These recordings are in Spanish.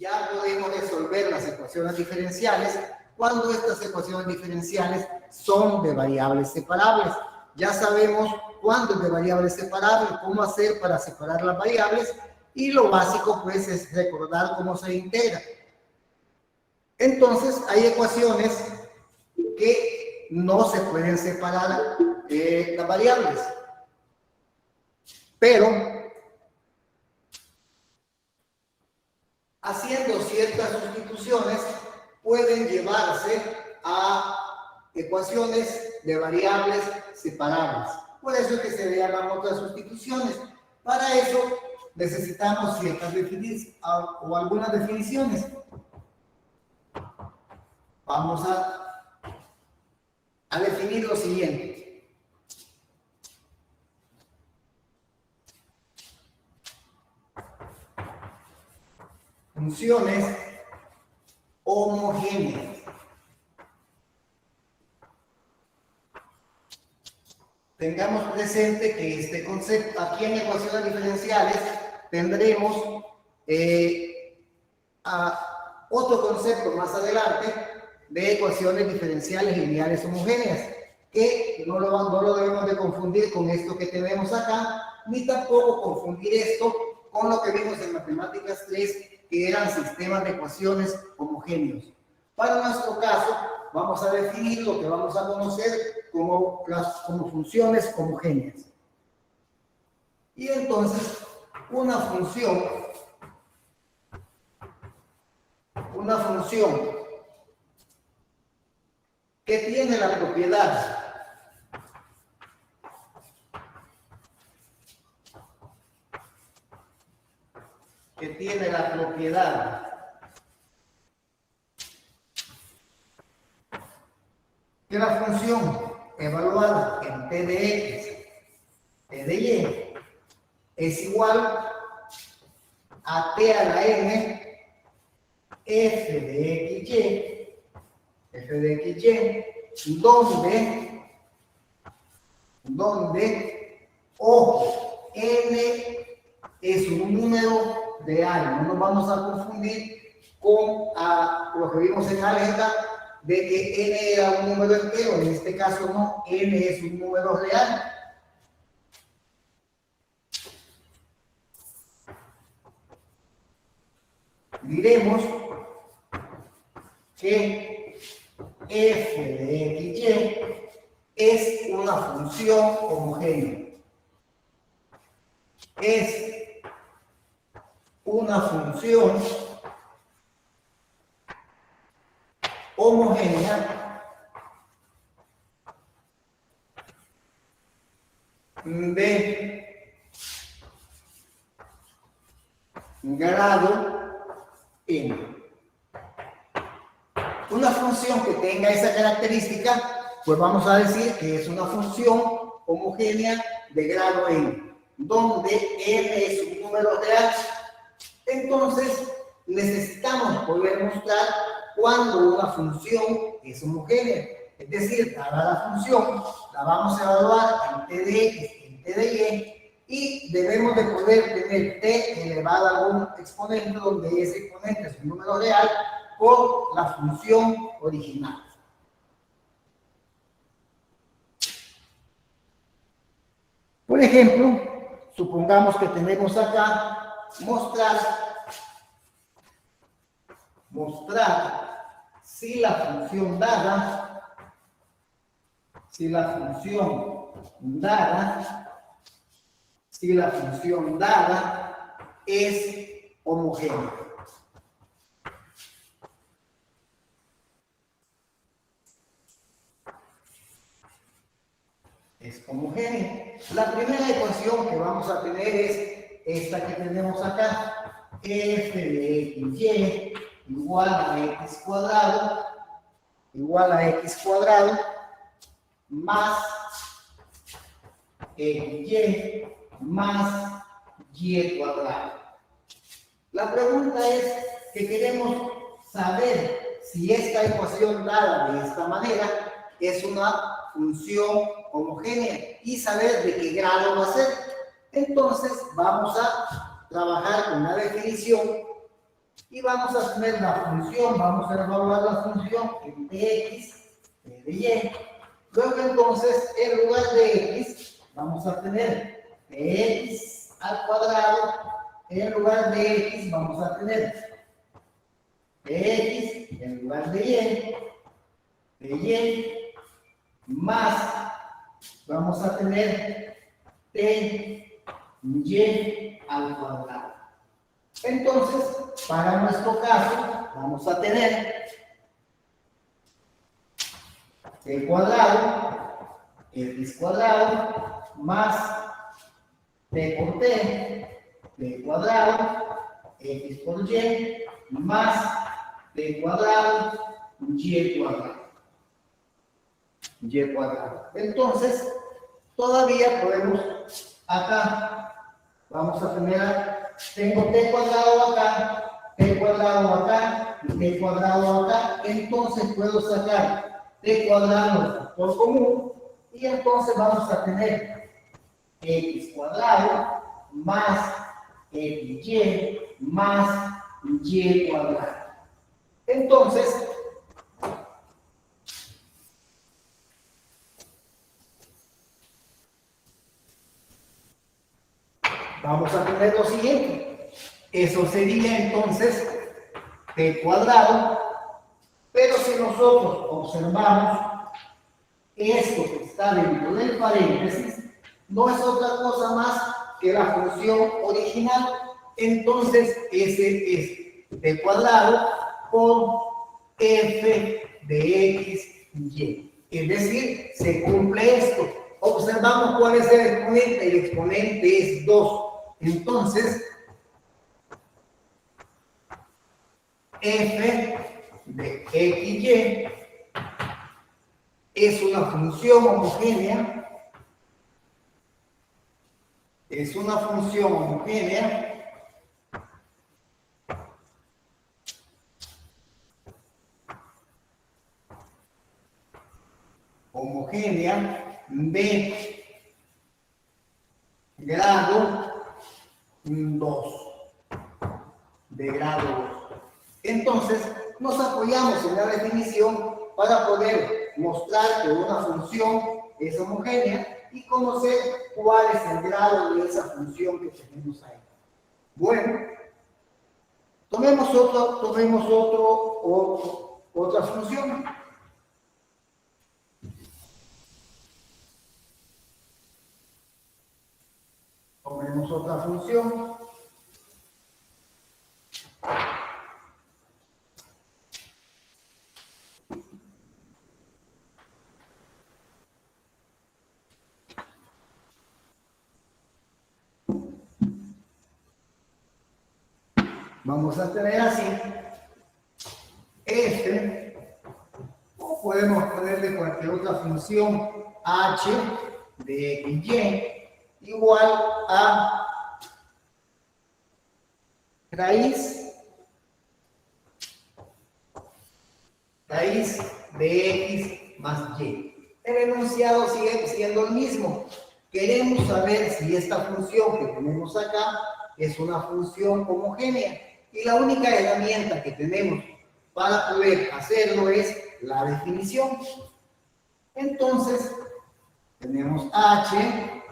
ya podemos resolver las ecuaciones diferenciales cuando estas ecuaciones diferenciales son de variables separables. Ya sabemos cuándo es de variables separables, cómo hacer para separar las variables, y lo básico pues es recordar cómo se integra. Entonces hay ecuaciones que no se pueden separar las variables, pero haciendo ciertas sustituciones pueden llevarse a ecuaciones de variables separables. Por eso es que se le llaman otras sustituciones. Para eso necesitamos ciertas definiciones o algunas definiciones. Vamos a definir lo siguiente. Funciones homogéneas. Tengamos presente que este concepto, aquí en ecuaciones diferenciales, tendremos otro concepto más adelante de ecuaciones diferenciales lineales homogéneas, que no lo debemos de confundir con esto que tenemos acá, ni tampoco confundir esto con lo que vimos en Matemáticas 3, que eran sistemas de ecuaciones homogéneos. Para nuestro caso, vamos a definir lo que vamos a conocer como funciones homogéneas. Y entonces, una función que tiene la propiedad que la función evaluada en t de x, t de y, es igual a t a la n, f de xy, donde o n es un número real. No nos vamos a confundir con lo que vimos en álgebra, de que n era un número entero. En este caso no, n es un número real. Diremos que f de xy es una función homogénea. Es una función homogénea de grado n. Una función que tenga esa característica, pues vamos a decir que es una función homogénea de grado n, donde n es un número real. Entonces, necesitamos poder mostrar cuando una función es homogénea. Es decir, dada la función, la vamos a evaluar en t de x, en t de y debemos de poder tener t elevado a algún exponente donde ese exponente es un número real por la función original. Por ejemplo, supongamos que tenemos acá mostrar si la función dada es homogénea. Es homogénea. La primera ecuación que vamos a tener es esta que tenemos acá, f de xy igual a x cuadrado más xy más y cuadrado. La pregunta es que queremos saber si esta ecuación dada de esta manera es una función homogénea y saber de qué grado va a ser. Entonces vamos a trabajar con la definición Y vamos a tener la función, vamos a evaluar la función en dx, de y. Luego entonces, en lugar de x, vamos a tener dx al cuadrado. En lugar de x, vamos a tener dx en lugar de y más, vamos a tener t y al cuadrado. Entonces, para nuestro caso, vamos a tener t cuadrado, x cuadrado, más t por t cuadrado, x por y, más t cuadrado, y cuadrado. Y cuadrado. Entonces, todavía podemos, acá, vamos a tener, tengo t cuadrado acá, t cuadrado acá, y t cuadrado acá, entonces puedo sacar t cuadrado por común, y entonces vamos a tener x cuadrado más xy más y cuadrado. Entonces, vamos a tener lo siguiente. Eso sería entonces t cuadrado, pero si nosotros observamos esto que está dentro del paréntesis, no es otra cosa más que la función original. Entonces, ese es t cuadrado por f de x y. Es decir, se cumple esto. Observamos cuál es el exponente. El exponente es 2. Entonces, f de xy es una función homogénea. Es una función homogénea de grado 2. De grado 2. Entonces, nos apoyamos en la definición para poder mostrar que una función es homogénea y conocer cuál es el grado de esa función que tenemos ahí. Bueno, tomemos otra función. Tomemos otra función. Vamos a tener así, o podemos ponerle cualquier otra función, h de y igual a raíz de x más y. El enunciado sigue siendo el mismo. Queremos saber si esta función que tenemos acá es una función homogénea. Y la única herramienta que tenemos para poder hacerlo es la definición. Entonces, tenemos h,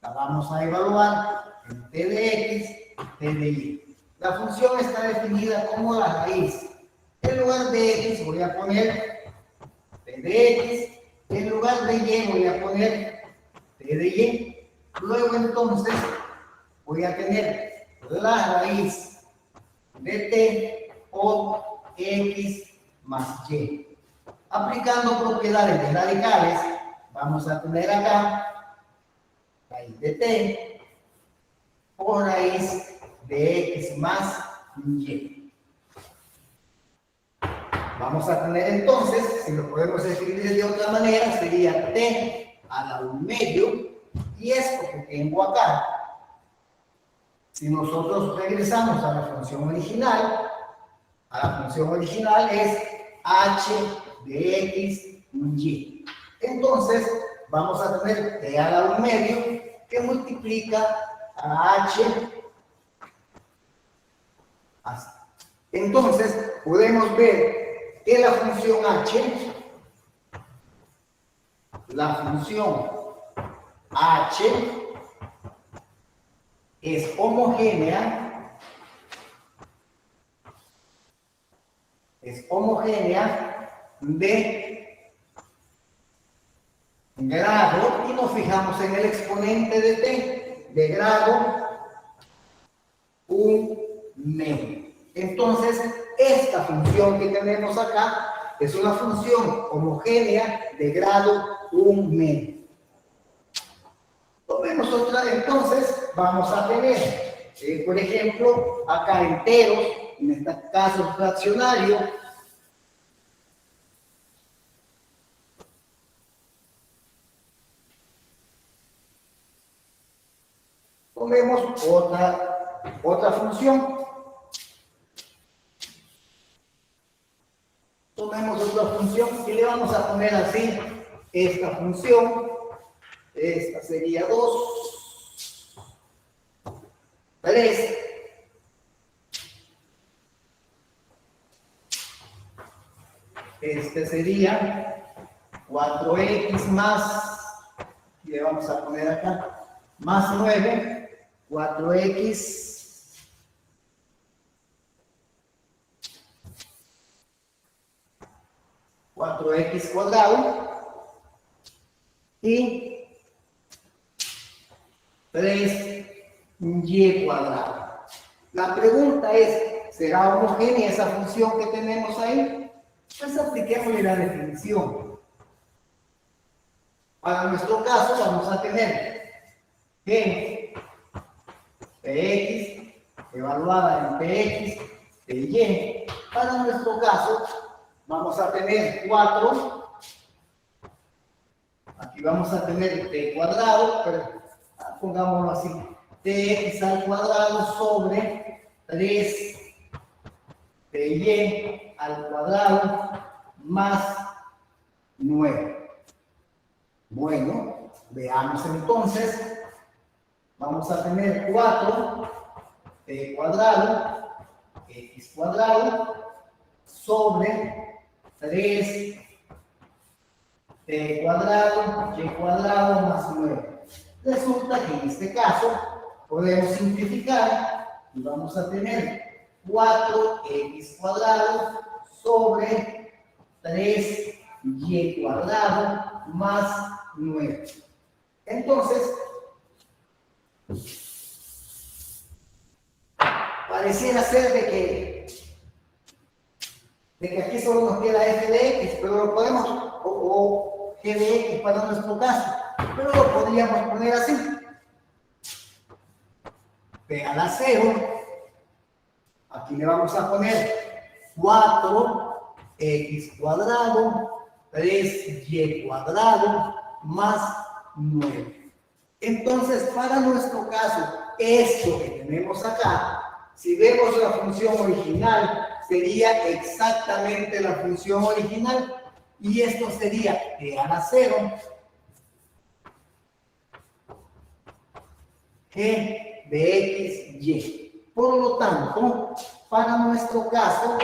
la vamos a evaluar en t de x, t de y. La función está definida como la raíz. En lugar de x voy a poner t de x, en lugar de y voy a poner t de y. Luego entonces voy a tener la raíz de t por x más y. Aplicando propiedades de radicales, vamos a tener acá raíz de t por raíz de x más y. Vamos a tener entonces, si lo podemos escribir de otra manera, sería t a la 1/2, y esto que tengo acá, si nosotros regresamos a la función original es h de x y. Entonces, vamos a tener t a la 1/2 que multiplica a h Entonces, podemos ver que la función h es homogénea de grado, y nos fijamos en el exponente de t, de grado 1 medio. Entonces, esta función que tenemos acá es una función homogénea de grado 1 medio. Tomemos otra, entonces vamos a tener, por ejemplo, acá enteros, en este caso fraccionario. Tomemos otra función. Tomemos otra función y le vamos a poner así esta función. Esta sería 2, 3. Este sería 4x más, y le vamos a poner acá, más 9, 4x cuadrado y 3y cuadrado. La pregunta es, ¿será homogénea esa función que tenemos ahí? Pues apliquémosle la definición. Para nuestro caso vamos a tener que px evaluada en px y. Para nuestro caso vamos a tener 4. Aquí vamos a tener t cuadrado, pero pongámoslo así, tx al cuadrado sobre 3 ty al cuadrado más 9. Bueno, veamos entonces, vamos a tener 4 t cuadrado x cuadrado sobre 3 t cuadrado y cuadrado más 9. Resulta que en este caso podemos simplificar y vamos a tener 4x cuadrado sobre 3y cuadrado más 9. Entonces, pareciera ser de que aquí solo nos queda f de x, pero lo podemos, o g de x para nuestro caso, pero lo podríamos poner así. P a la 0, aquí le vamos a poner 4x cuadrado, 3y cuadrado, más 9. Entonces, para nuestro caso, esto que tenemos acá, si vemos la función original, sería exactamente la función original, y esto sería p a la 0, g de x, y. Por lo tanto, para nuestro caso,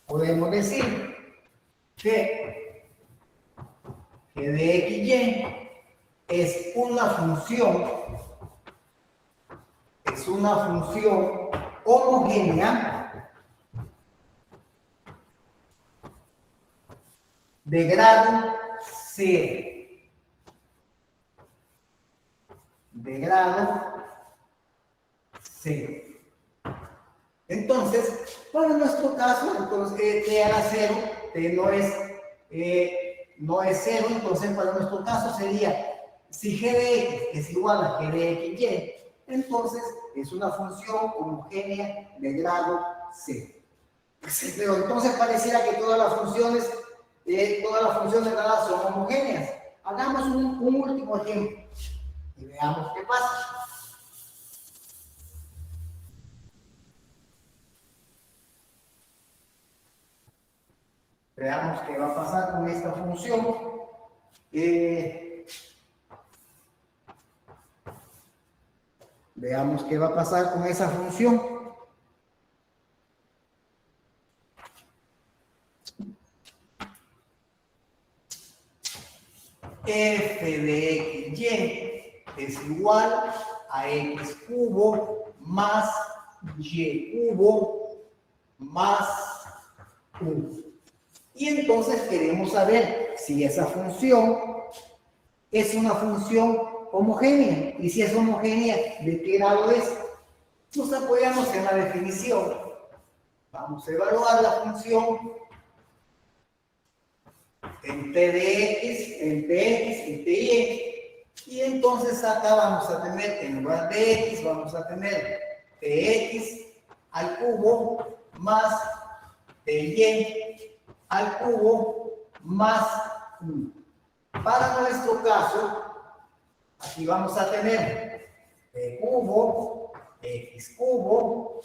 podemos decir que g de x, y es una función homogénea de grado 0. De grado 0. Entonces, para nuestro caso, entonces t a la 0, t no es 0, entonces para nuestro caso sería, si g de x es igual a g de x, y, entonces es una función homogénea de grado 0. Pero entonces pareciera que todas las funciones de grado son homogéneas. Hagamos un último ejemplo y veamos qué pasa. Veamos qué va a pasar con esta función. Veamos qué va a pasar con esa función. F de XY es igual a X cubo más Y cubo más 1. Y entonces queremos saber si esa función es una función homogénea. Y si es homogénea, ¿de qué grado es? Nos apoyamos en la definición. Vamos a evaluar la función en T de X, en Tx, en Ty. Y entonces acá vamos a tener, en lugar de X, vamos a tener Tx al cubo más Ty al cubo más 1. Para nuestro caso, aquí vamos a tener T cubo, X cubo,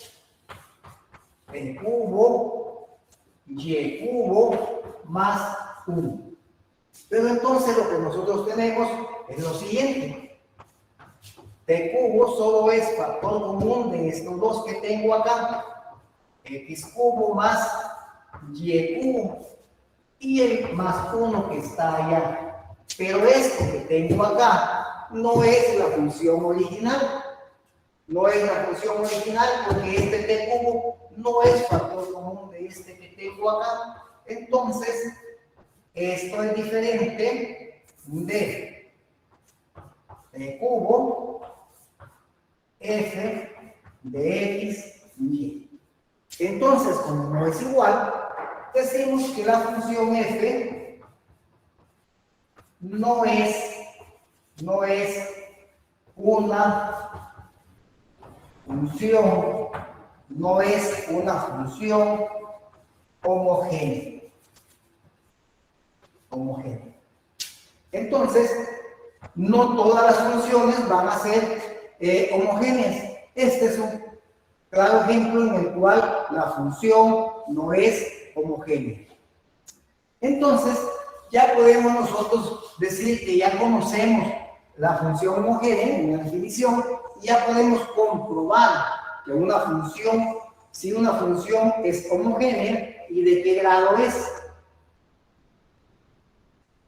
T cubo, Y cubo más 1. Pero entonces lo que nosotros tenemos es lo siguiente. T cubo solo es factor común de estos dos que tengo acá. X cubo más Y cubo. Y el más 1 que está allá. Pero esto que tengo acá no es la función original. No es la función original porque este T cubo no es factor común de este que tengo acá. Entonces, esto es diferente de T cubo F de X, Y. Entonces, como no es igual, decimos que la función F no es una función, no es una función homogénea. Entonces, no todas las funciones van a ser homogéneas. Este es un claro ejemplo en el cual la función no es homogénea. Entonces, ya podemos nosotros decir que ya conocemos la función homogénea en la definición y ya podemos comprobar que una función, si una función es homogénea y de qué grado es.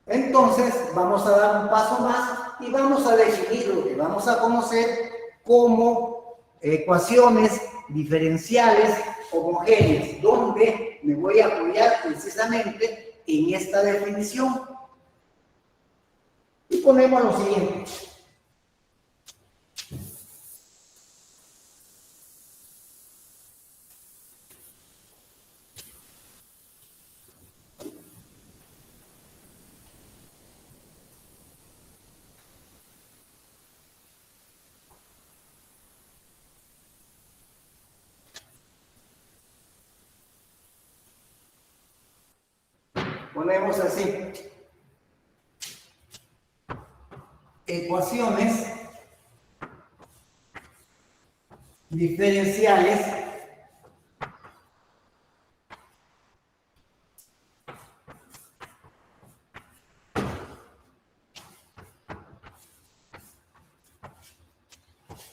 Entonces, vamos a dar un paso más y vamos a definir lo que vamos a conocer como ecuaciones diferenciales homogéneas, donde me voy a apoyar precisamente en esta definición. Y ponemos lo siguiente. Ponemos así. Ecuaciones diferenciales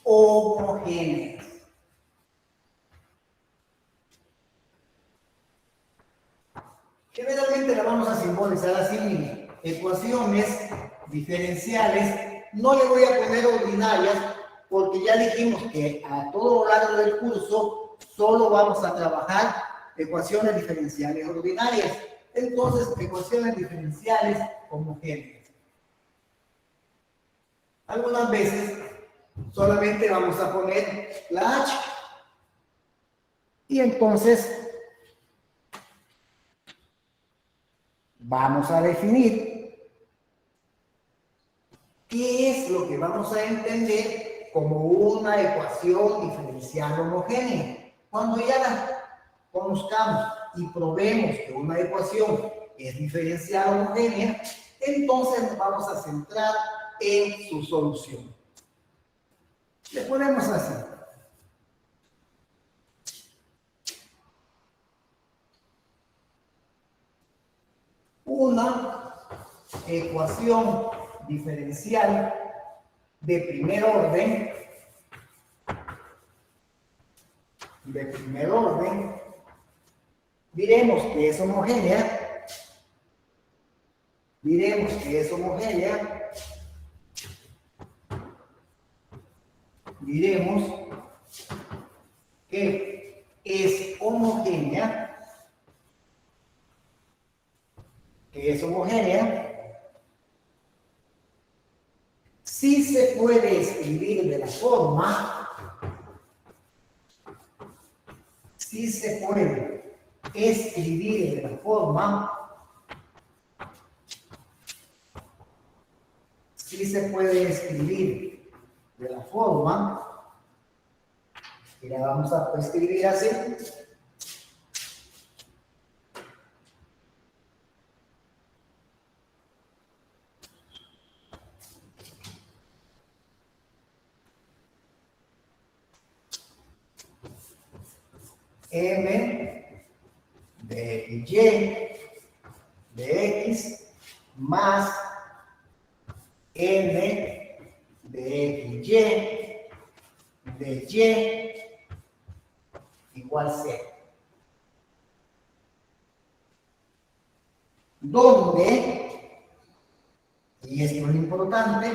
homogéneas. Generalmente la vamos a simbolizar así, miren. Ecuaciones diferenciales, no le voy a poner ordinarias porque ya dijimos que a todo lo largo del curso solo vamos a trabajar ecuaciones diferenciales ordinarias. Entonces, ecuaciones diferenciales homogéneas. Algunas veces solamente vamos a poner la H. Y entonces vamos a definir qué es lo que vamos a entender como una ecuación diferencial homogénea. Cuando ya la conozcamos y probemos que una ecuación es diferencial homogénea, entonces nos vamos a centrar en su solución. Le ponemos así. Una ecuación diferencial de primer orden de primer orden, diremos que es homogénea, diremos que es homogénea, diremos que es homogénea, si se puede escribir de la forma, si se puede escribir de la forma, si se puede escribir de la forma, y la vamos a escribir así. M de Y de X más N de Y de Y igual 0. Donde, y esto es importante,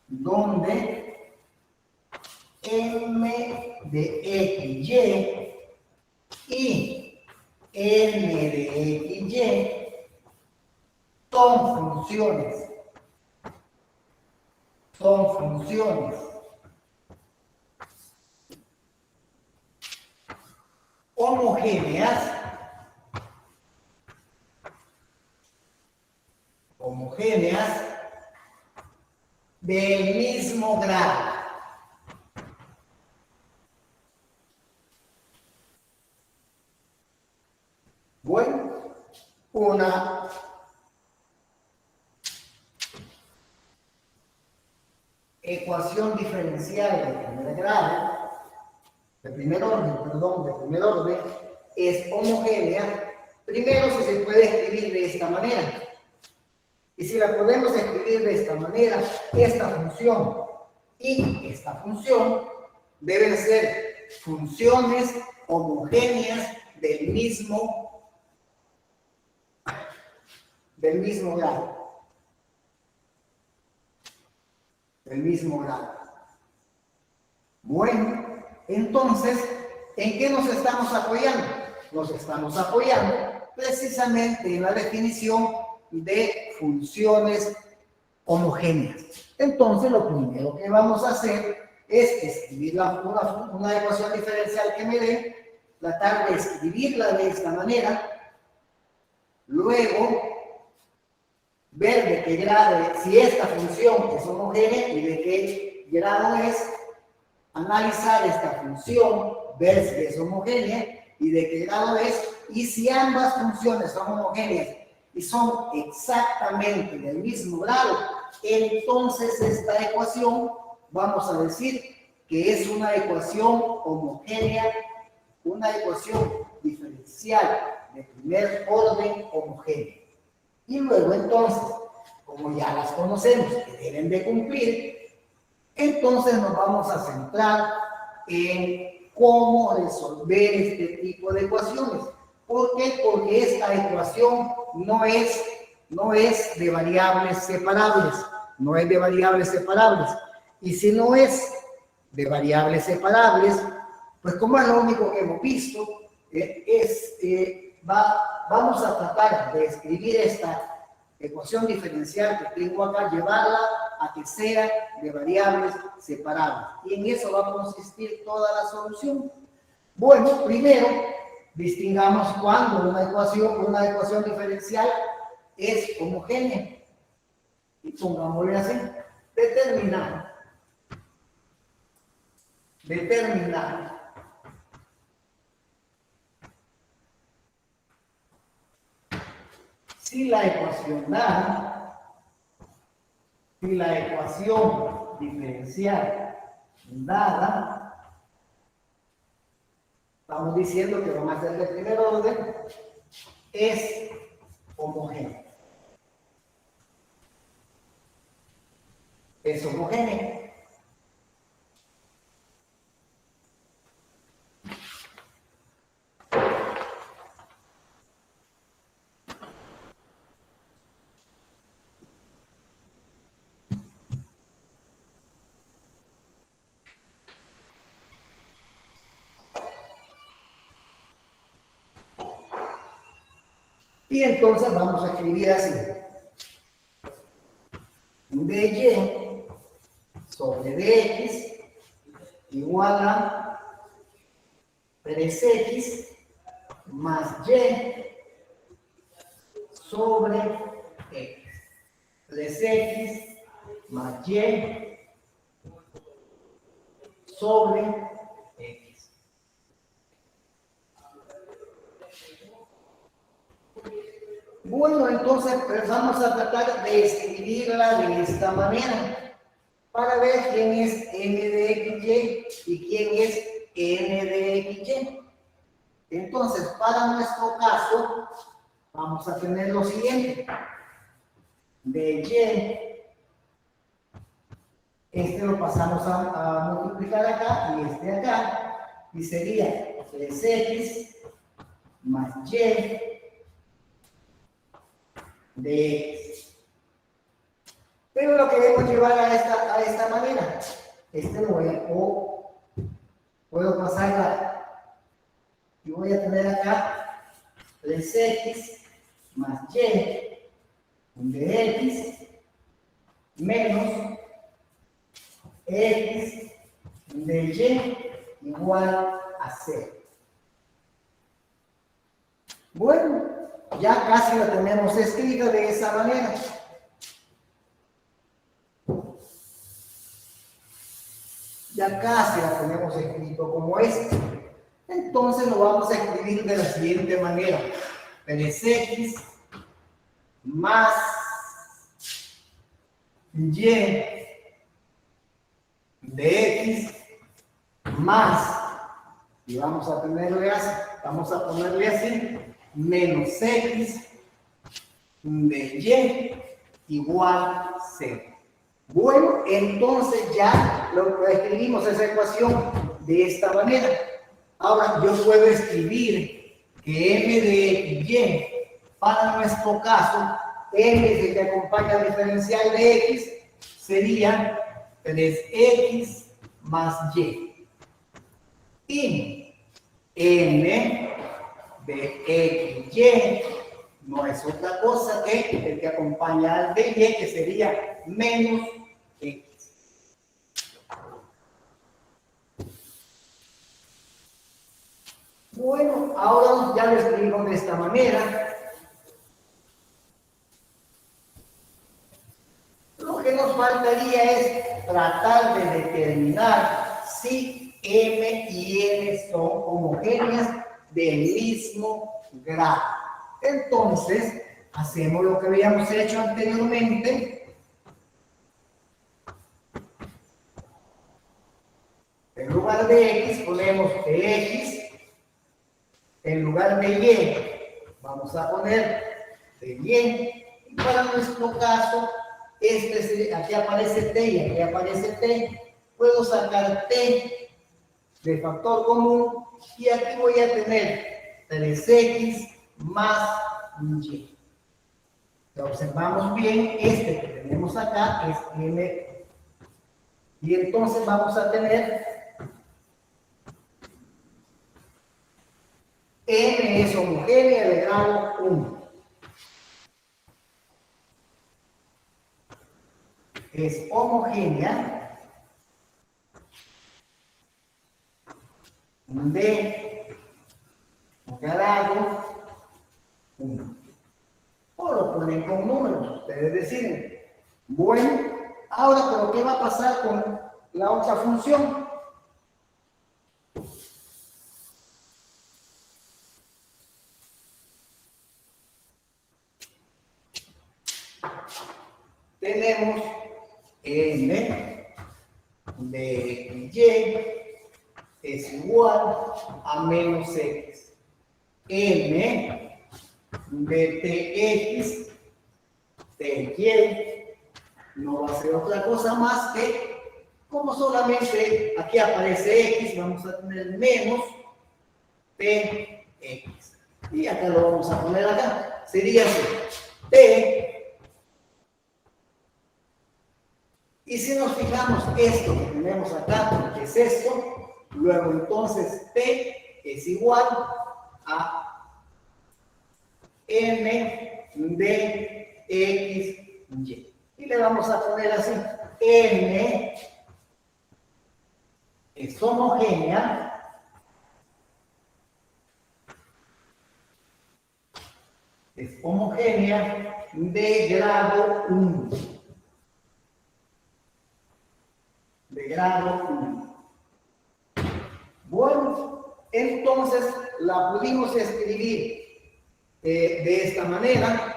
donde M de XY y N de XY son funciones homogéneas del mismo grado. Bueno, una ecuación diferencial de primer grado, de primer orden, es homogénea, primero si se puede escribir de esta manera. Y si la podemos escribir de esta manera, esta función y esta función deben ser funciones homogéneas del mismo grado. Bueno, entonces, ¿en qué nos estamos apoyando? Nos estamos apoyando precisamente en la definición de funciones homogéneas. Entonces, lo primero que vamos a hacer es escribir una ecuación diferencial que me dé, tratar de escribirla de esta manera, luego ver de qué grado, si esta función es homogénea y de qué grado es, analizar esta función, ver si es homogénea y de qué grado es, y si ambas funciones son homogéneas y son exactamente del mismo grado, entonces esta ecuación vamos a decir que es una ecuación homogénea, una ecuación diferencial de primer orden homogénea. Y luego entonces, como ya las conocemos que deben de cumplir, entonces nos vamos a centrar en cómo resolver este tipo de ecuaciones. ¿Por qué? Porque esta ecuación no es de variables separables, Y si no es de variables separables, pues como es lo único que hemos visto, vamos a tratar de escribir esta ecuación diferencial que tengo acá, llevarla a que sea de variables separables. Y en eso va a consistir toda la solución. Bueno, primero, distingamos cuando una ecuación diferencial es homogénea. Y pongámosle así, determinar. Si la ecuación diferencial dada, estamos diciendo que vamos a hacer de primer orden, es homogénea. Es homogénea. Y entonces vamos a escribir así. dy sobre dx igual a 3x más y sobre x. 3x más y sobre x. Bueno, entonces vamos a tratar de escribirla de esta manera para ver quién es n de xy y quién es n de xy. Entonces, para nuestro caso, vamos a tener lo siguiente. De y, este lo pasamos a multiplicar acá y este acá, y sería 3x más y de x. Pero lo queremos llevar a esta manera. Lo voy a, o puedo pasarla y voy a tener acá 3x más y de x menos x de y igual a 0. Bueno, ya casi la tenemos escrita de esa manera. Ya casi la tenemos escrito como esto. Entonces lo vamos a escribir de la siguiente manera. 3x más y de x más, y vamos a ponerle así, menos x de y igual 0. Bueno, entonces ya lo escribimos esa ecuación de esta manera. Ahora yo puedo escribir que m de y, para nuestro caso, m es el que acompaña al diferencial de x, sería 3x más y. Y m de xy no es otra cosa que el que acompaña al de y, que sería menos x. Bueno, ahora ya lo escribimos de esta manera. Lo que nos faltaría es tratar de determinar si m y n son homogéneas del mismo grado. Entonces, hacemos lo que habíamos hecho anteriormente. En lugar de x ponemos x. En lugar de y, vamos a poner de y. Y para nuestro caso, aquí aparece t y aquí aparece t. Puedo sacar t de factor común y aquí voy a tener 3x más y. Si observamos bien, este que tenemos acá es m. Y entonces vamos a tener m es homogénea de grado 1. Es homogénea de grado 1. O lo ponen con números, ustedes deciden. Bueno, ahora, ¿pero qué va a pasar con la otra función? Tenemos m de y es igual a menos x. M de ty no va a ser otra cosa más que, como solamente aquí aparece x, vamos a tener menos tx. Y acá lo vamos a poner acá. Sería así. T. Y si nos fijamos, esto que tenemos acá, que es esto, luego entonces t es igual a m de x, y. Y le vamos a poner así, m es homogénea de grado 1. De grado 1. Bueno, entonces la pudimos escribir de esta manera.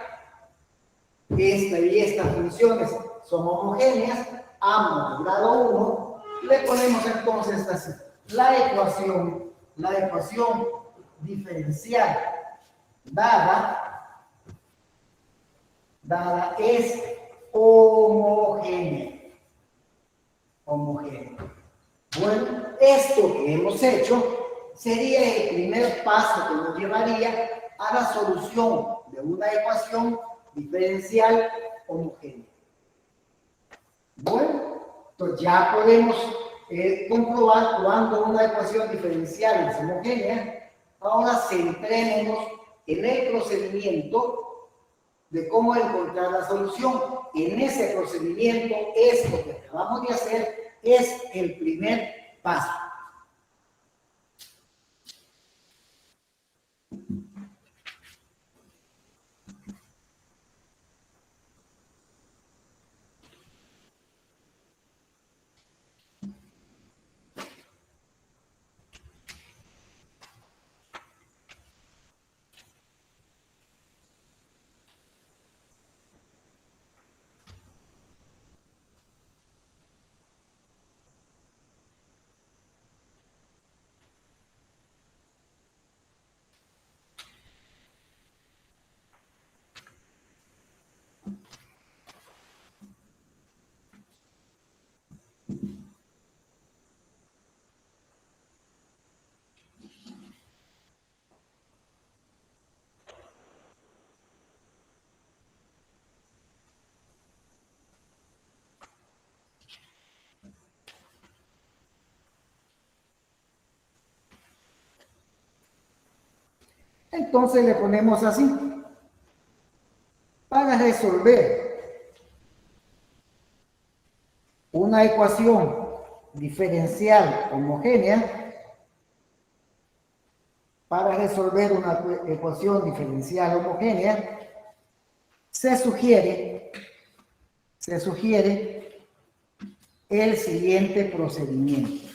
Esta y estas funciones son homogéneas, ambas de grado 1. Le ponemos entonces así. La ecuación diferencial dada es homogénea. Bueno, esto que hemos hecho sería el primer paso que nos llevaría a la solución de una ecuación diferencial homogénea. Bueno, entonces ya podemos comprobar cuando una ecuación diferencial es homogénea. Ahora centrémonos en el procedimiento de cómo encontrar la solución. En ese procedimiento, esto que acabamos de hacer es el primer paso. Entonces le ponemos así. Para resolver una ecuación diferencial homogénea, se sugiere el siguiente procedimiento.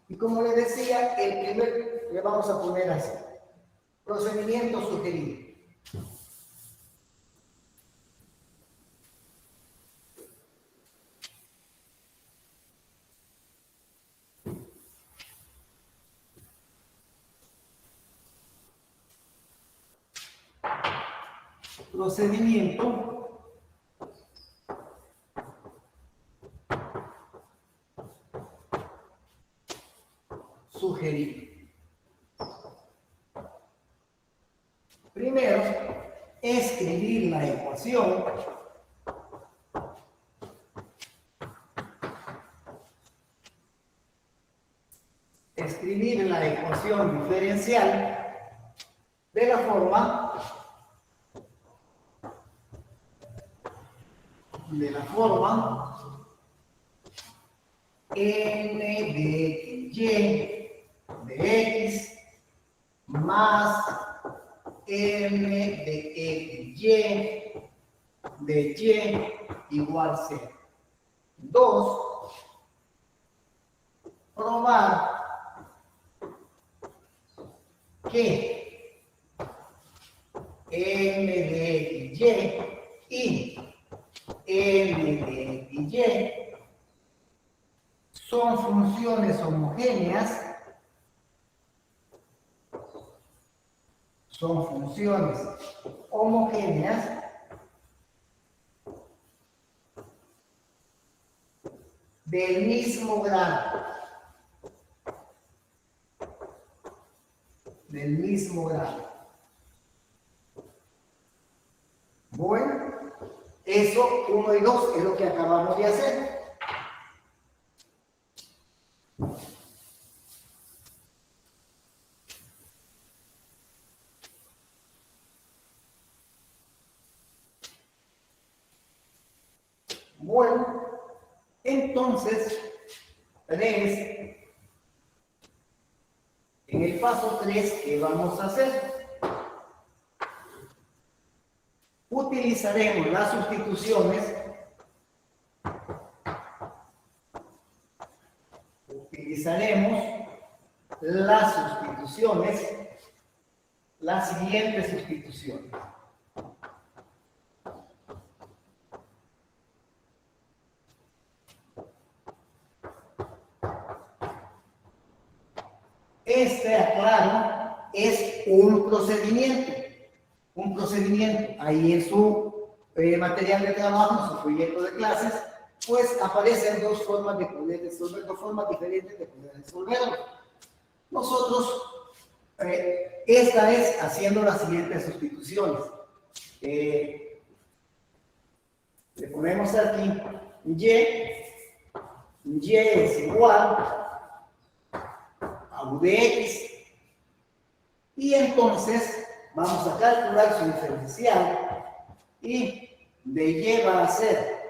Y como les decía, el primer le vamos a poner así. Procedimiento sugerido. Sugerido. Primero, escribir la ecuación. Diferencial de la forma n de y de x más m de y de y igual 0. 2. Probar que m de y m de y son funciones homogéneas, del mismo grado. Bueno, Eso, 1 y 2, es lo que acabamos de hacer. Bueno, entonces, 3, en el paso 3, ¿qué vamos a hacer? Utilizaremos las sustituciones. Las siguientes sustituciones. Este, aclaro, es un procedimiento. Ahí en su material de trabajo, en su proyecto de clases, pues aparecen dos formas de poder resolver, dos formas diferentes de poder resolverlo. Nosotros, esta es haciendo las siguientes sustituciones. Le ponemos aquí y es igual a u de x, y entonces vamos a calcular su diferencial, y de y va a ser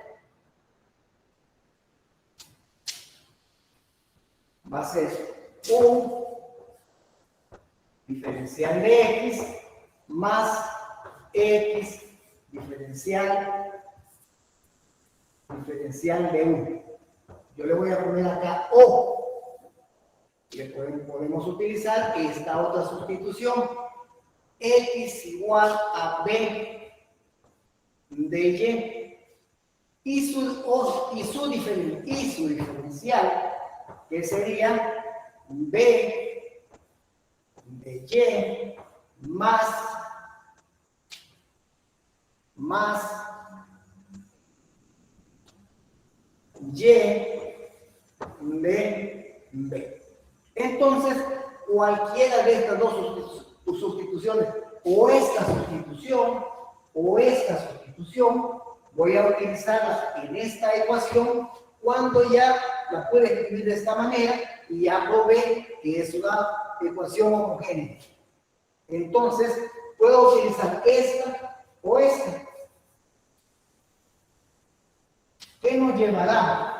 un diferencial de x más x diferencial de 1. Yo le voy a poner acá o. Podemos utilizar esta otra sustitución. X igual a b de y su diferencial, que sería b de y más y de b. Entonces, cualquiera de estas dos sustituciones, o esta sustitución, voy a utilizarla en esta ecuación cuando ya la puedo escribir de esta manera y ya probé que es una ecuación homogénea. Entonces, puedo utilizar esta o esta. ¿Qué nos llevará?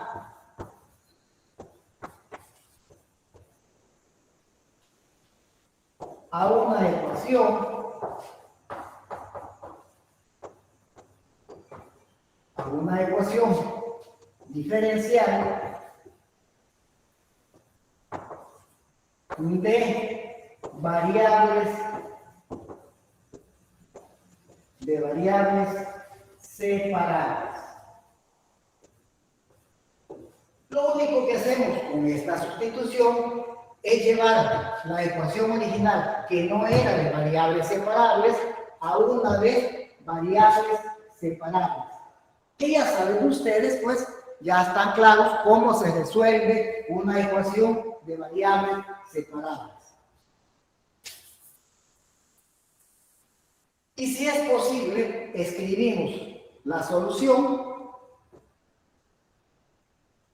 A una ecuación diferencial de variables separadas. Lo único que hacemos con esta sustitución es llevar la ecuación original, que no era de variables separables, a una de variables separables. Que ya saben ustedes, pues, ya están claros cómo se resuelve una ecuación de variables separables. Y si es posible, escribimos la solución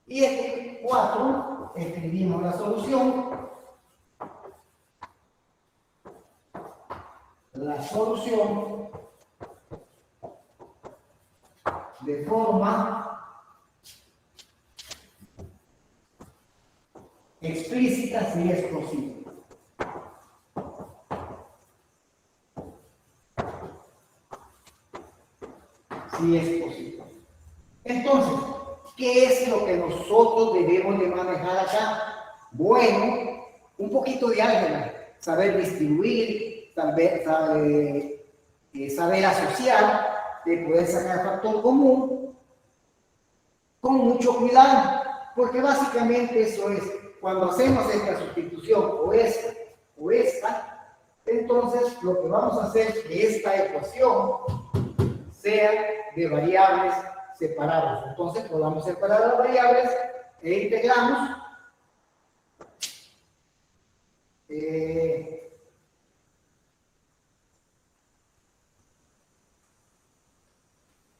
y en 4 escribimos la solución. De forma explícita si es posible. Entonces, ¿qué es lo que nosotros debemos de manejar acá? Bueno, un poquito de álgebra, saber distribuir, saber asociar, de poder sacar factor común, con mucho cuidado, porque básicamente eso es, cuando hacemos esta sustitución o esta, entonces lo que vamos a hacer es que esta ecuación sea de variables separables. Entonces podamos separar las variables e integramos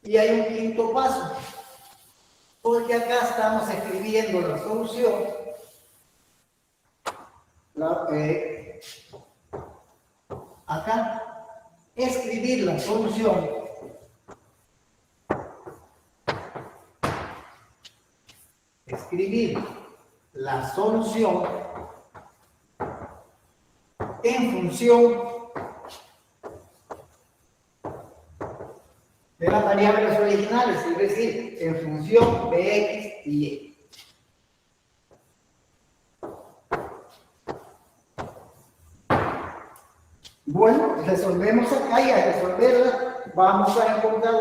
Y hay un quinto paso, porque acá estamos escribiendo la solución, acá, escribir la solución en función de las variables originales, es decir, en función de x y y. Bueno, resolvemos acá y al resolverla vamos a encontrar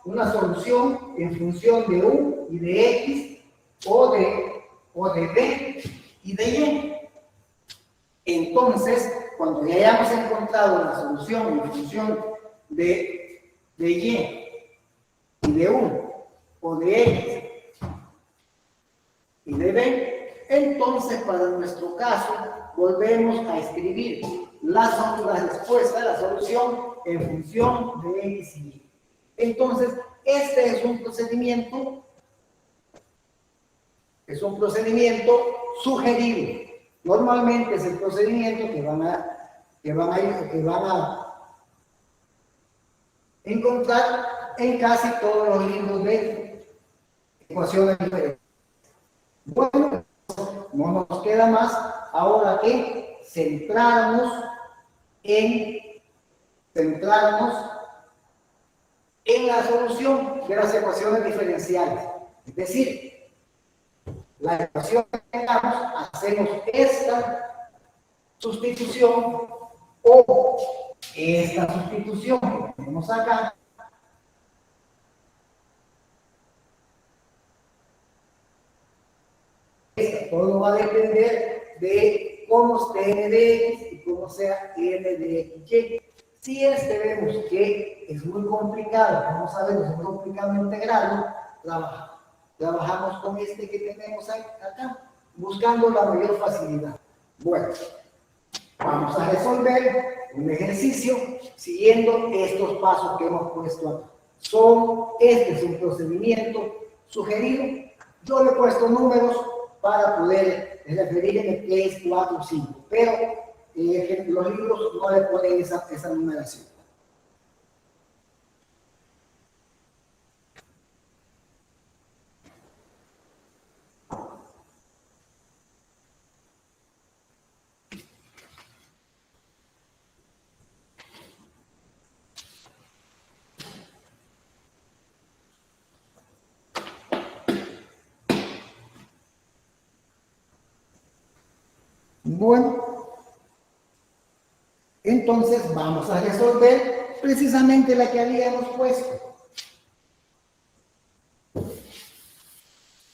una solución en función de u y de x o de b y de y. Entonces, cuando ya hayamos encontrado la solución en función de y de u o de x y de b, entonces para nuestro caso volvemos a escribir la respuesta, la solución en función de x y y. Entonces, este es un procedimiento sugerido. Normalmente es el procedimiento que van a encontrar en casi todos los libros de ecuaciones diferentes. Bueno, no nos queda más ahora que centrarnos en la solución de las ecuaciones diferenciales. Es decir, la ecuación que tengamos, hacemos esta sustitución o esta sustitución que tenemos acá. Todo va a depender de cómo esté n de x y cómo sea n de x y. Si vemos que es muy complicado, vamos a ver, es muy complicado integrarlo, trabajamos con este que tenemos acá, buscando la mayor facilidad. Bueno, vamos a resolver un ejercicio siguiendo estos pasos que hemos puesto acá. Este es un procedimiento sugerido. Yo le he puesto números para poder referirme qué es 4 o 5, pero los libros no le ponen esa numeración. Bueno, entonces vamos a resolver precisamente la que habíamos puesto.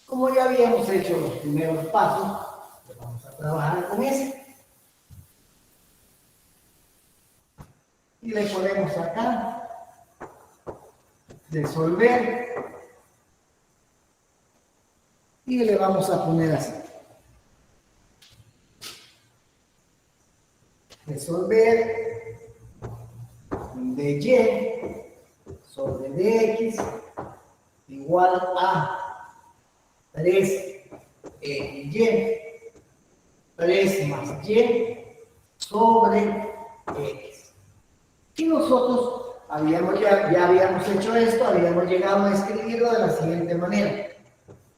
Como ya habíamos hecho los primeros pasos, pues vamos a trabajar con ese. Y le ponemos acá, resolver, y le vamos a poner así. Resolver de y sobre dx igual a 3y, 3 más y sobre x. Y nosotros ya habíamos hecho esto, habíamos llegado a escribirlo de la siguiente manera.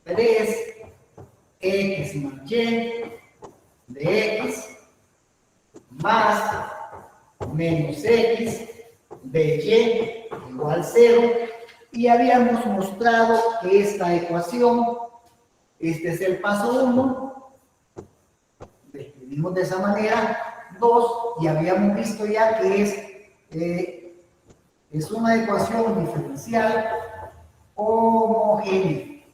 3x más y de x más menos x de y igual 0, y habíamos mostrado que esta ecuación, este es el paso 1, escribimos de esa manera, 2, y habíamos visto ya que es una ecuación diferencial homogénea.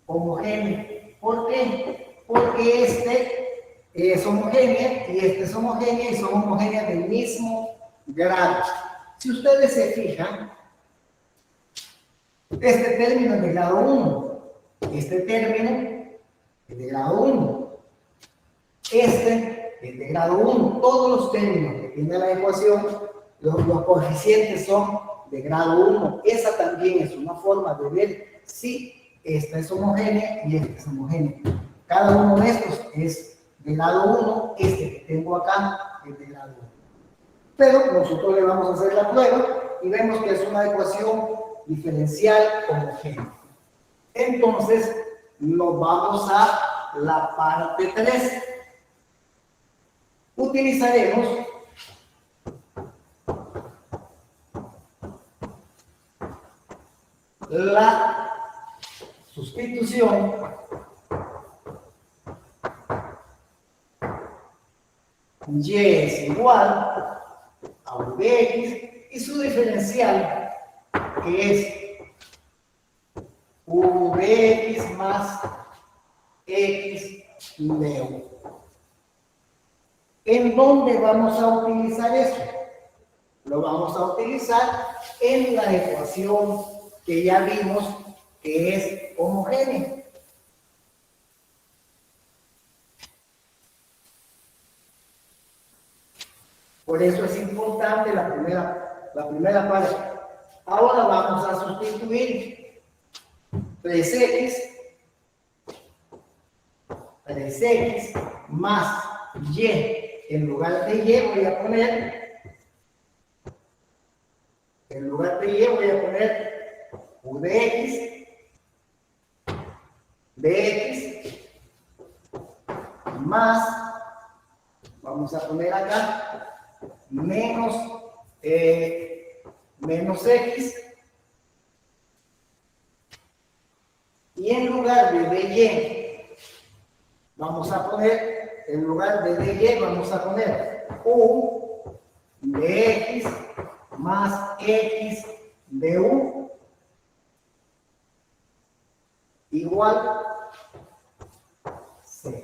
¿Por qué? Porque este es homogénea y este es homogénea y son homogéneas del mismo grado. Si ustedes se fijan, este término es de grado 1, este término es de grado 1, este es de grado 1. Todos los términos que tiene la ecuación, los coeficientes son de grado 1. Esa también es una forma de ver si esta es homogénea y esta es homogénea. Cada uno de estos es de grado 1, este que tengo acá es de grado 1. Pero nosotros le vamos a hacer la prueba y vemos que es una ecuación diferencial homogénea. Entonces, nos vamos a la parte 3. Utilizaremos la sustitución y es igual a Vx y su diferencial, que es Vx más x de u. ¿En dónde vamos a utilizar eso? Lo vamos a utilizar en la ecuación que ya vimos que es homogénea. Por eso es importante la primera parte. Ahora vamos a sustituir 3x más y. En lugar de y voy a poner, u de x más, vamos a poner acá, menos x, y en lugar de dy vamos a poner, en lugar de dy vamos a poner u de x más x de u igual 0.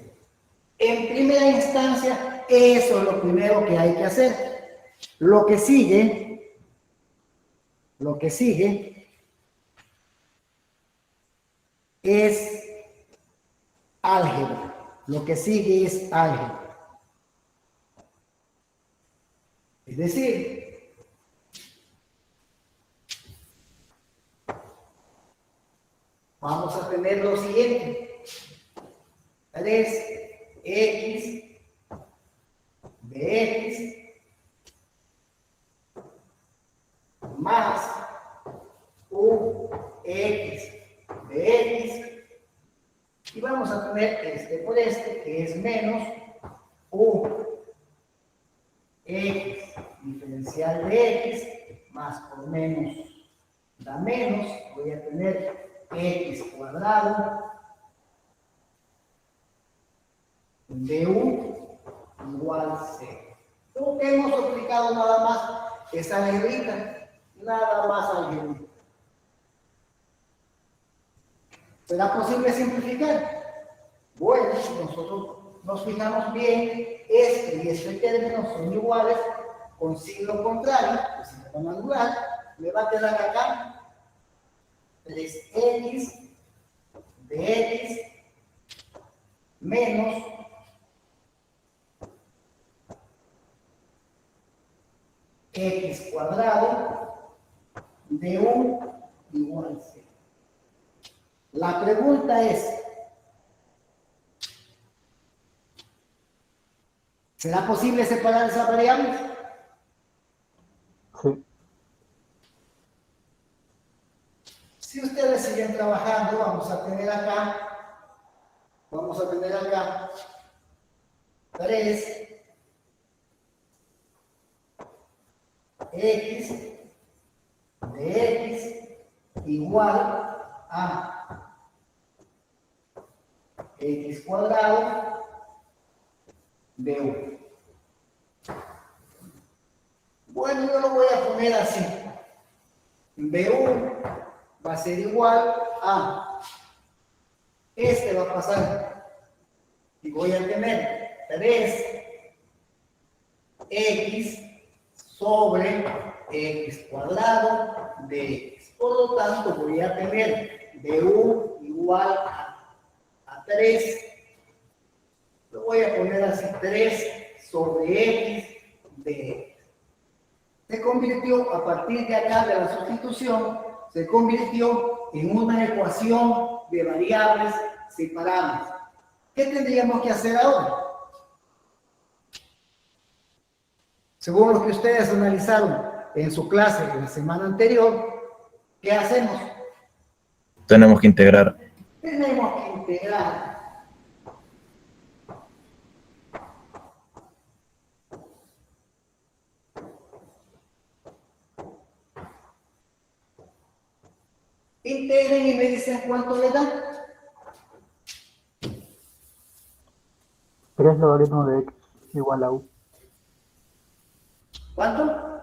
En primera instancia, eso es lo primero que hay que hacer. Lo que sigue es álgebra. Es decir, vamos a tener lo siguiente. 3x de x más u x de x, y vamos a tener este por este, que es menos u x diferencial de x, más por menos da menos, voy a tener x cuadrado de u igual 0. Lo que hemos aplicado nada más es algebrita, nada más algebrita. ¿Será posible simplificar? Bueno, si nosotros nos fijamos bien, este y este término son iguales con signo contrario, pues si me van a anular, me va a quedar acá 3x de x menos x cuadrado de u igual 0. La pregunta es, ¿será posible separar esas variables? Sí. Si ustedes siguen trabajando, vamos a tener acá 3x de x igual a x cuadrado de u. Bueno, yo lo voy a poner así. du va a ser igual a, este va a pasar y voy a tener 3x sobre x cuadrado de x. Por lo tanto, voy a tener du igual a 3. Lo voy a poner así, 3 sobre x de x. se convirtió, a partir de acá de la sustitución, se convirtió en una ecuación de variables separables. ¿Qué tendríamos que hacer ahora? Según lo que ustedes analizaron en su clase de la semana anterior, ¿qué hacemos? Tenemos que integrar. Tenemos que integrar. Integren y me dicen cuánto le da. 3 logaritmo de x igual a u. ¿Cuánto?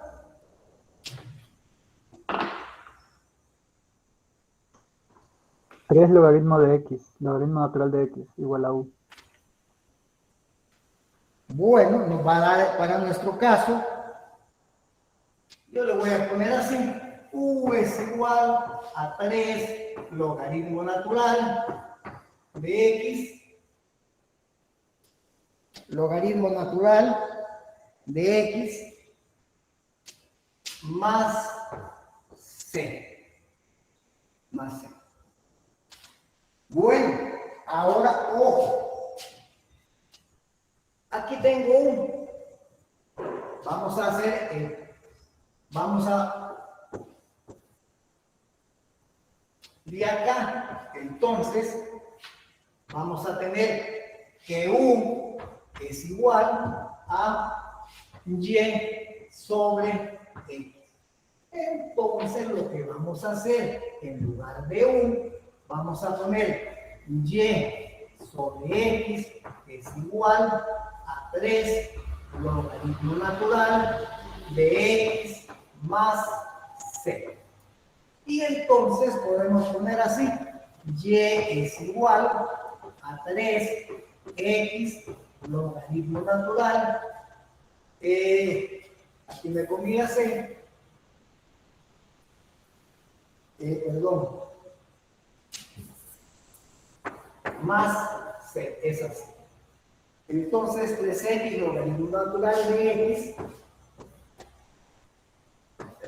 3 logaritmo de x, logaritmo natural de x igual a u. Bueno, nos va a dar para nuestro caso, yo le voy a poner así, u es igual a 3 logaritmo natural de x, logaritmo natural de x más c, más c. Bueno, ahora ojo, aquí tengo un, vamos a hacer, vamos a, de acá, entonces, vamos a tener que u es igual a y sobre x. Entonces, lo que vamos a hacer, en lugar de u, vamos a poner y sobre x es igual a 3 logaritmo natural de x más c. Y entonces podemos poner así, y es igual a 3x logaritmo natural, aquí me comí c, perdón, más c, es así. Entonces 3x logaritmo natural de x,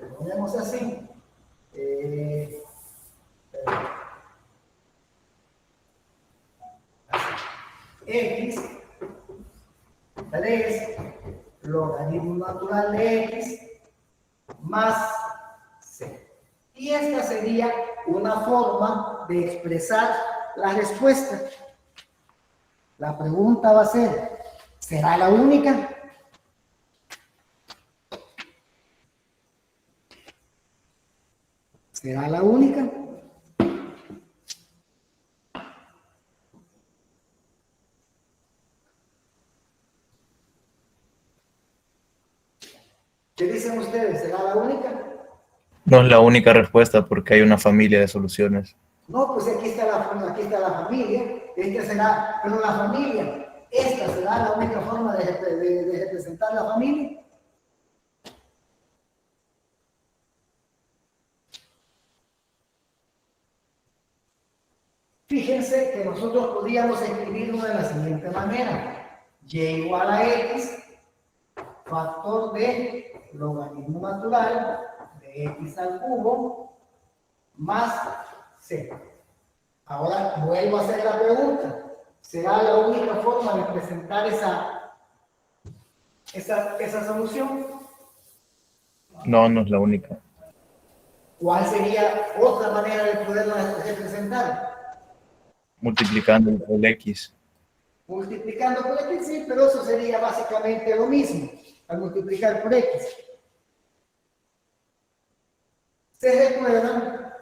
lo ponemos así, x, 3 logaritmo natural de x más c. Y esta sería una forma de expresar la respuesta. La pregunta va a ser, ¿será la única? ¿Será la única? ¿Qué dicen ustedes? ¿Será la única? No es la única respuesta porque hay una familia de soluciones. No, pues aquí está la familia, esta será, pero la familia, esta será la única forma de representar la familia. Fíjense que nosotros podríamos escribirlo de la siguiente manera, y igual a x, factor de logaritmo natural de x al cubo más c. Ahora vuelvo a hacer la pregunta. ¿Será la única forma de presentar esa solución? No, no es la única. ¿Cuál sería otra manera de poderla representar? Multiplicando por el x. Multiplicando por x, sí, pero eso sería básicamente lo mismo, al multiplicar por x. ¿Se recuerdan?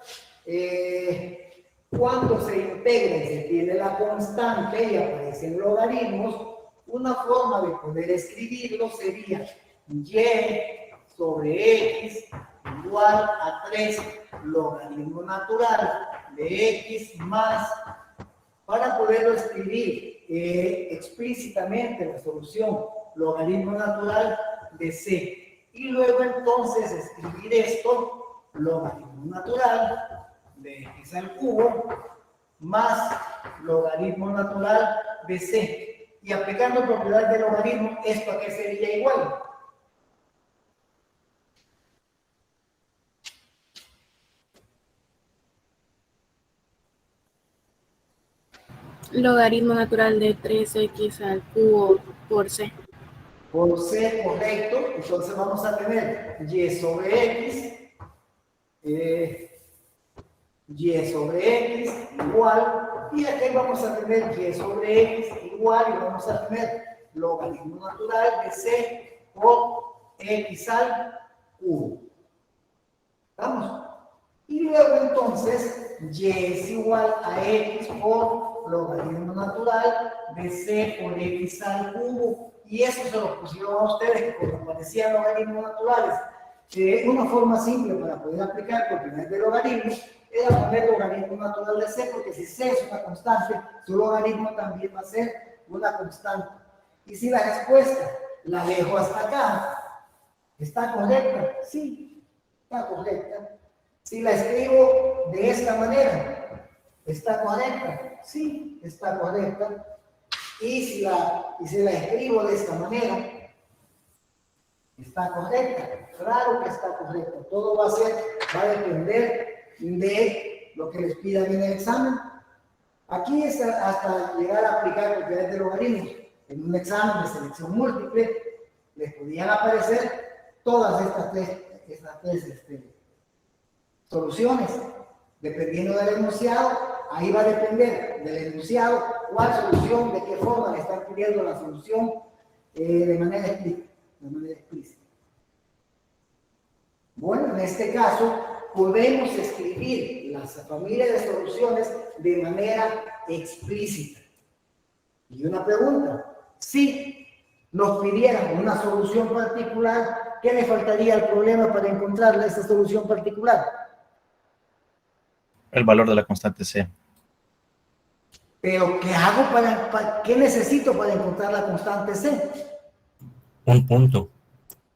Cuando se integra y se tiene la constante y aparecen logaritmos, una forma de poder escribirlo sería y sobre x igual a 3 logaritmo natural de x más, para poderlo escribir explícitamente la solución logaritmo natural de c. Y luego entonces escribir esto, logaritmo natural de x al cubo más logaritmo natural de c. Y aplicando propiedad de logaritmo, ¿esto a qué sería igual? Logaritmo natural de 3x al cubo por c. Por c, correcto. Entonces vamos a tener y sobre x, y sobre x igual, y aquí vamos a tener y sobre x igual, y vamos a tener logaritmo natural de c por x al cubo. ¿Estamos? Y luego entonces y es igual a x por logaritmo natural de c por x al cubo. Y eso se lo pusieron a ustedes cuando parecían logaritmos naturales. Una forma simple para poder aplicar propiedades de logaritmo era poner logaritmo natural de c, porque si c es una constante, su logaritmo también va a ser una constante. Y si la respuesta la dejo hasta acá, ¿está correcta? Sí, está correcta. Si la escribo de esta manera, ¿está correcta? Sí, está correcta. Y si la escribo de esta manera, ¿está correcta? Claro que está correcta. Todo va a depender de lo que les pidan en el examen. Aquí es hasta llegar a aplicar propiedades de logaritmos. En un examen de selección múltiple les podían aparecer todas estas tres soluciones. Dependiendo del enunciado, ahí va a depender del enunciado cuál solución, de qué forma le están pidiendo la solución de manera explícita. Bueno, en este caso podemos escribir las familias de soluciones de manera explícita. Y una pregunta, si nos pidieran una solución particular, ¿qué le faltaría al problema para encontrarle esa solución particular? El valor de la constante c. Pero, ¿qué hago qué necesito para encontrar la constante c? Un punto.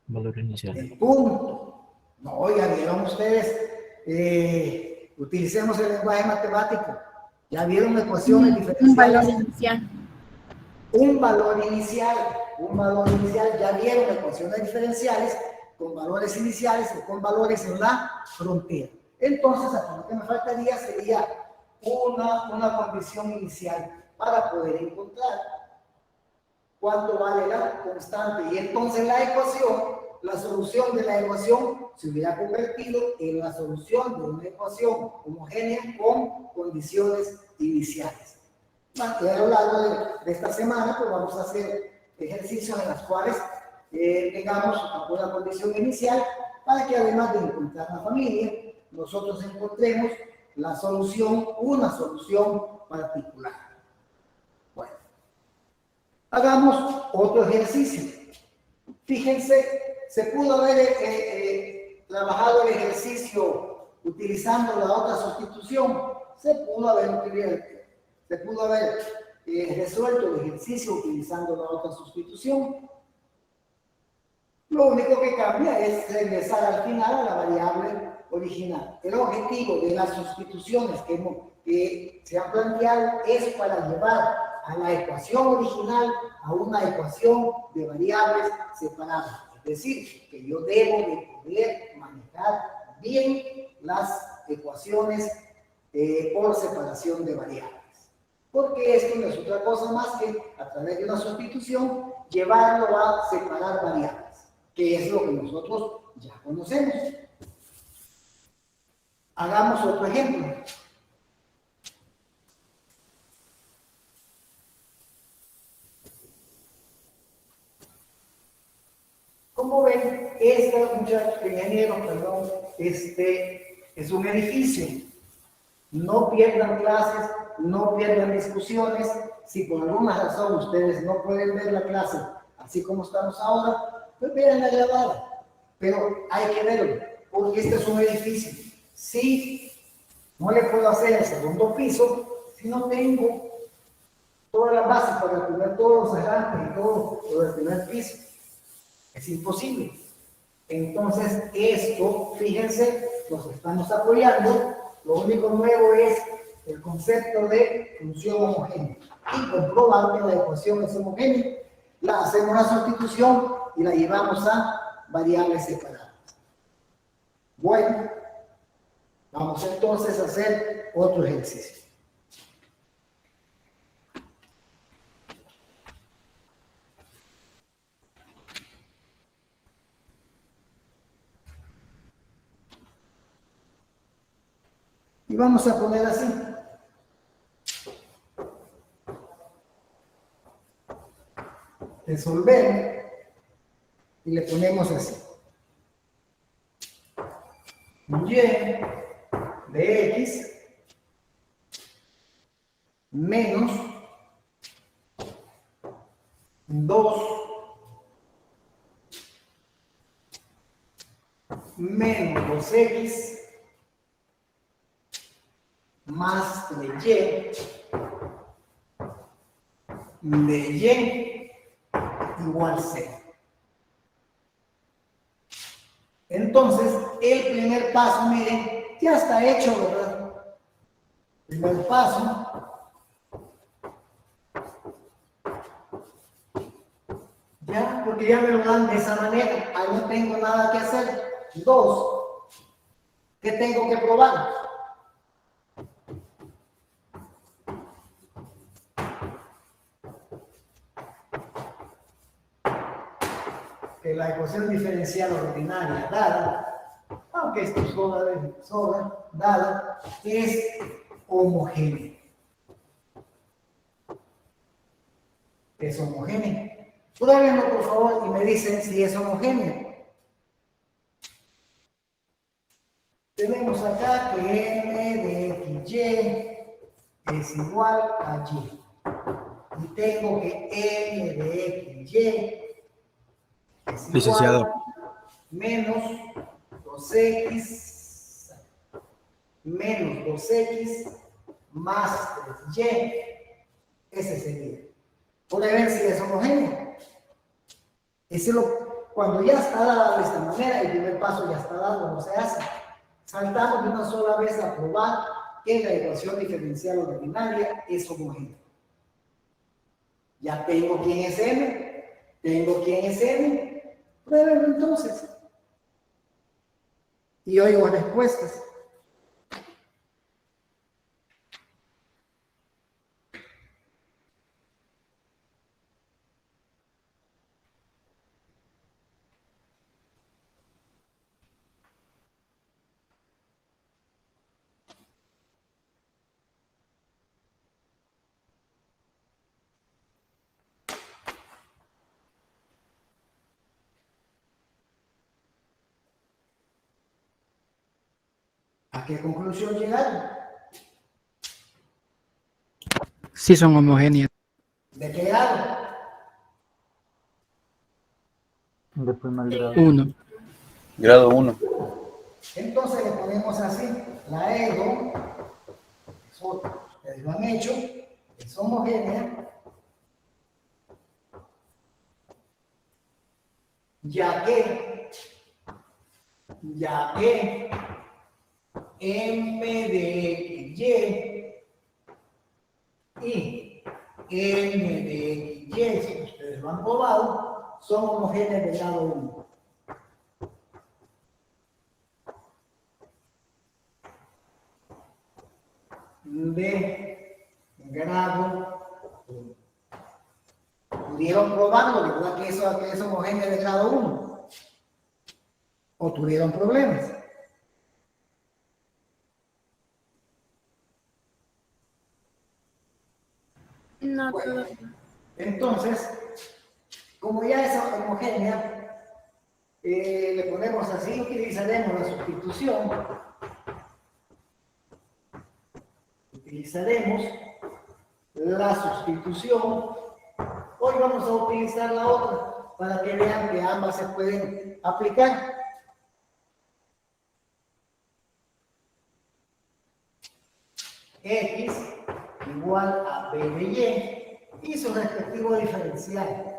Valor inicial. El punto. No, ya vieron ustedes, utilicemos el lenguaje matemático. Ya vieron ecuaciones diferenciales. Un valor inicial. Un valor inicial. Un valor inicial. Ya vieron ecuaciones diferenciales con valores iniciales o con valores en la frontera. Entonces, aquí lo que me faltaría sería una condición inicial para poder encontrar cuánto vale la constante. Y entonces la solución de la ecuación se hubiera convertido en la solución de una ecuación homogénea con condiciones iniciales. A lo largo de esta semana, pues vamos a hacer ejercicios en los cuales tengamos una condición inicial para que además de encontrar la familia, nosotros encontremos la solución, una solución particular. Bueno, hagamos otro ejercicio. Fíjense, se pudo haber trabajado el ejercicio utilizando la otra sustitución. Se pudo haber resuelto el ejercicio utilizando la otra sustitución. Lo único que cambia es regresar al final a la variable original. El objetivo de las sustituciones que se han planteado es para llevar a la ecuación original a una ecuación de variables separadas. Es decir, que yo debo de poder manejar bien las ecuaciones por separación de variables. Porque esto no es otra cosa más que, a través de una sustitución, llevarlo a separar variables, que es lo que nosotros ya conocemos. Hagamos otro ejemplo. Como ven, este es un edificio. No pierdan clases, no pierdan discusiones. Si por alguna razón ustedes no pueden ver la clase así como estamos ahora, pues vean la grabada. Pero hay que verlo, porque este es un edificio. Si no le puedo hacer el segundo piso, si no tengo todas las bases para tener todos los arranques y todo lo del primer piso, es imposible. Entonces, esto, fíjense, nos estamos apoyando. Lo único nuevo es el concepto de función homogénea. Y comprobar que la ecuación es homogénea, la hacemos la sustitución y la llevamos a variables separadas. Bueno, vamos entonces a hacer otro ejercicio. Y vamos a poner así. Resolver. Y le ponemos así. Y de X menos 2 menos 2X más 3Y de Y igual 0. Entonces, el primer paso, miren, ya está hecho, ¿verdad? Primer paso. Ya, porque ya me lo dan de esa manera. Ahí no tengo nada que hacer. 2. ¿Qué tengo que probar? Que la ecuación diferencial ordinaria dada, aunque esto sobra, dada, es homogénea. Es homogénea. Pruébenlo, por favor, y me dicen si es homogénea. Tenemos acá que m de xy es igual a y. Y tengo que m de xy es Licenciado. igual menos 2x menos 2x más 3y. Ese sería. Prueben si es homogéneo. Cuando ya está dada de esta manera, el primer paso ya está dado, no se hace. Saltamos de una sola vez a probar que la ecuación diferencial ordinaria es homogénea. Ya tengo quién es m, tengo quién es n. Pruébenlo entonces. Y oigo respuestas. ¿A qué conclusión llegaron? Sí son homogéneas. ¿De qué grado? De primer grado. 1. Grado 1. Entonces le ponemos así, la ego, eso ustedes lo han hecho, es homogénea, ya que m de y m de y, si ustedes lo han probado, son homogéneas de grado 1. De grado 1. ¿Pudieron probarlo? ¿Verdad que eso es homogéneo de grado 1? ¿O tuvieron problemas? No, Bueno, todavía. entonces, como ya es homogénea, le ponemos así, utilizaremos la sustitución. Utilizaremos la sustitución. Hoy vamos a utilizar la otra para que vean que ambas se pueden aplicar. X igual a b de y su respectivo diferencial.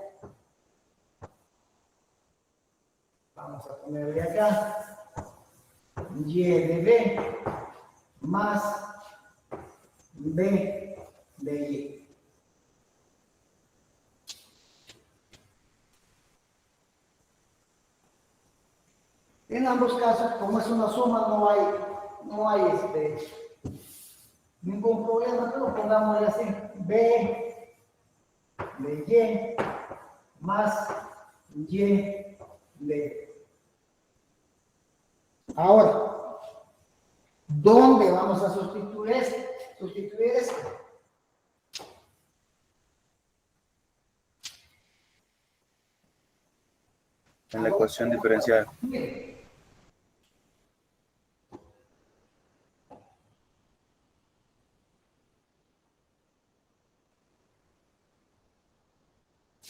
Vamos a ponerle acá y de b más b de y. En ambos casos, como es una suma, no hay ningún problema, pero pongámosle así, b de y más y de. Ahora, ¿Dónde vamos a sustituir esto? Sustituir esto. En la ecuación diferencial. Miren.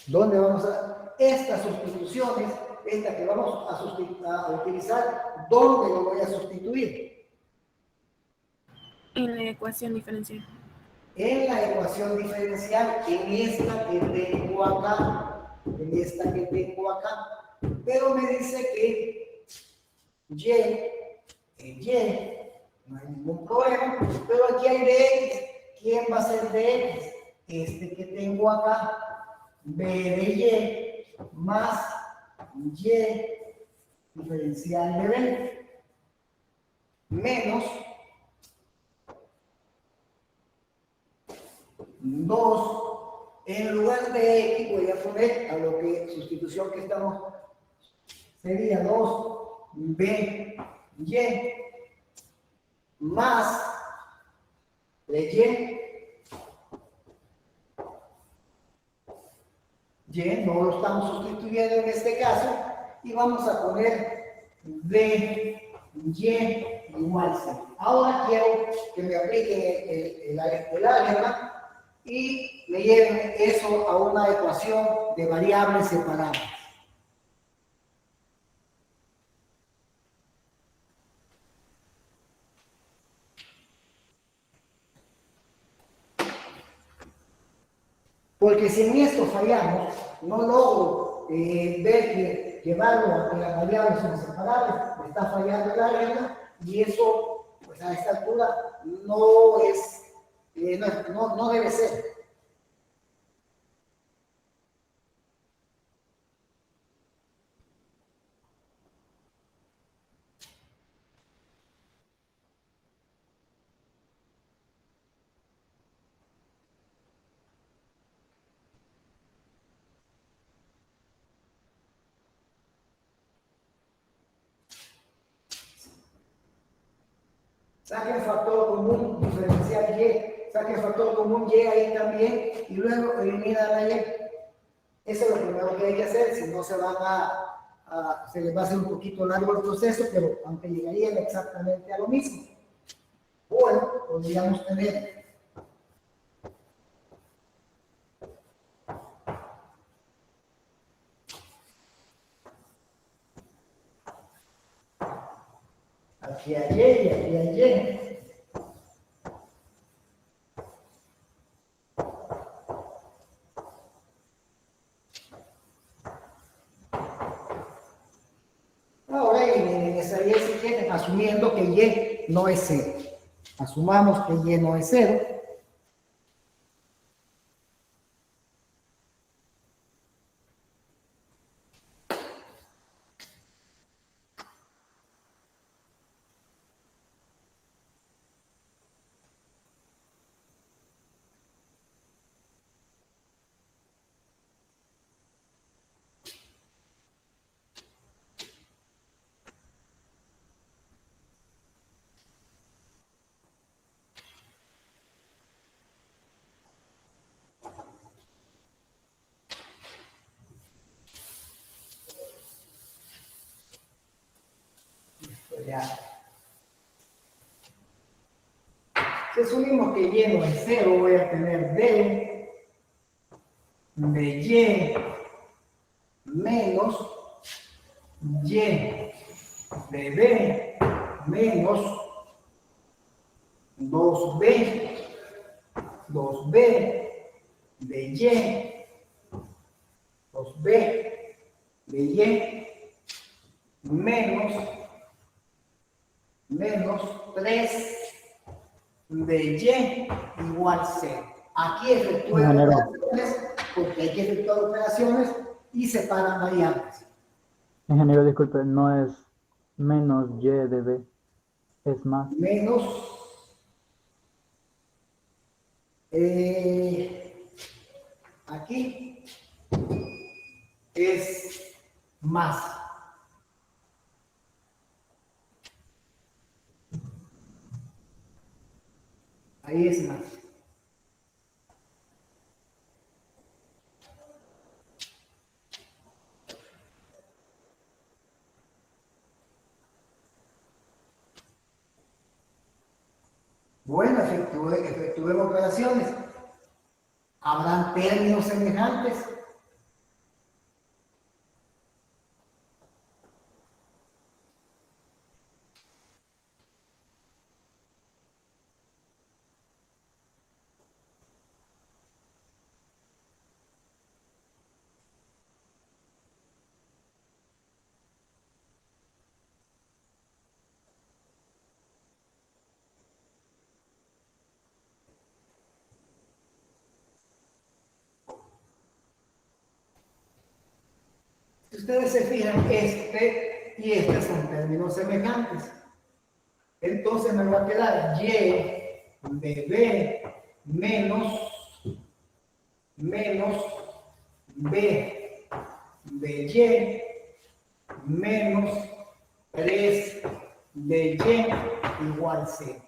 ¿Dónde vamos a estas sustituciones, esta que vamos a utilizar, dónde lo voy a sustituir? En la ecuación diferencial. En la ecuación diferencial, en esta que tengo acá, en esta que tengo acá. Pero me dice que Y, no hay ningún problema, pero aquí hay de X. ¿Quién va a ser de X? Este que tengo acá. B de Y más Y diferencial de B menos 2 en lugar de X voy a poner a lo que sustitución que estamos sería 2B Y más de Y no lo estamos sustituyendo en este caso y vamos a poner de Y igual 0. Ahora quiero que me apliquen el álgebra y me lleven eso a una ecuación de variables separadas. Porque si en esto fallamos, no logro ver que llevarlo a que las variables son separables, me está fallando el álgebra y eso, pues a esta altura, no es, no debe ser. Saquen factor común diferencial Y, saquen factor común Y ahí también y luego eliminan la Y. Eso es lo primero que hay que hacer, si no se se les va a hacer un poquito largo el proceso, pero aunque llegarían exactamente a lo mismo. Bueno, podríamos tener aquí hay Y y aquí hay Y. Ahora en esa Y si quieren, asumiendo que Y no es 0. Asumamos que Y no es 0. Ya. Si asumimos que Y no es 0, voy a tener D de Y menos Y de B menos 2B de Y 2B de Y menos 3 de Y igual 0. Aquí efectúo operaciones porque hay que efectuar operaciones y separan variables. Ingeniero, disculpe, no es menos Y de B, es más. Menos aquí es más. Ahí es más. Bueno, efectuemos operaciones. ¿Habrán términos semejantes? Si ustedes se fijan, este y este son términos semejantes. Entonces me va a quedar y de b menos b de y menos 3 de y igual c.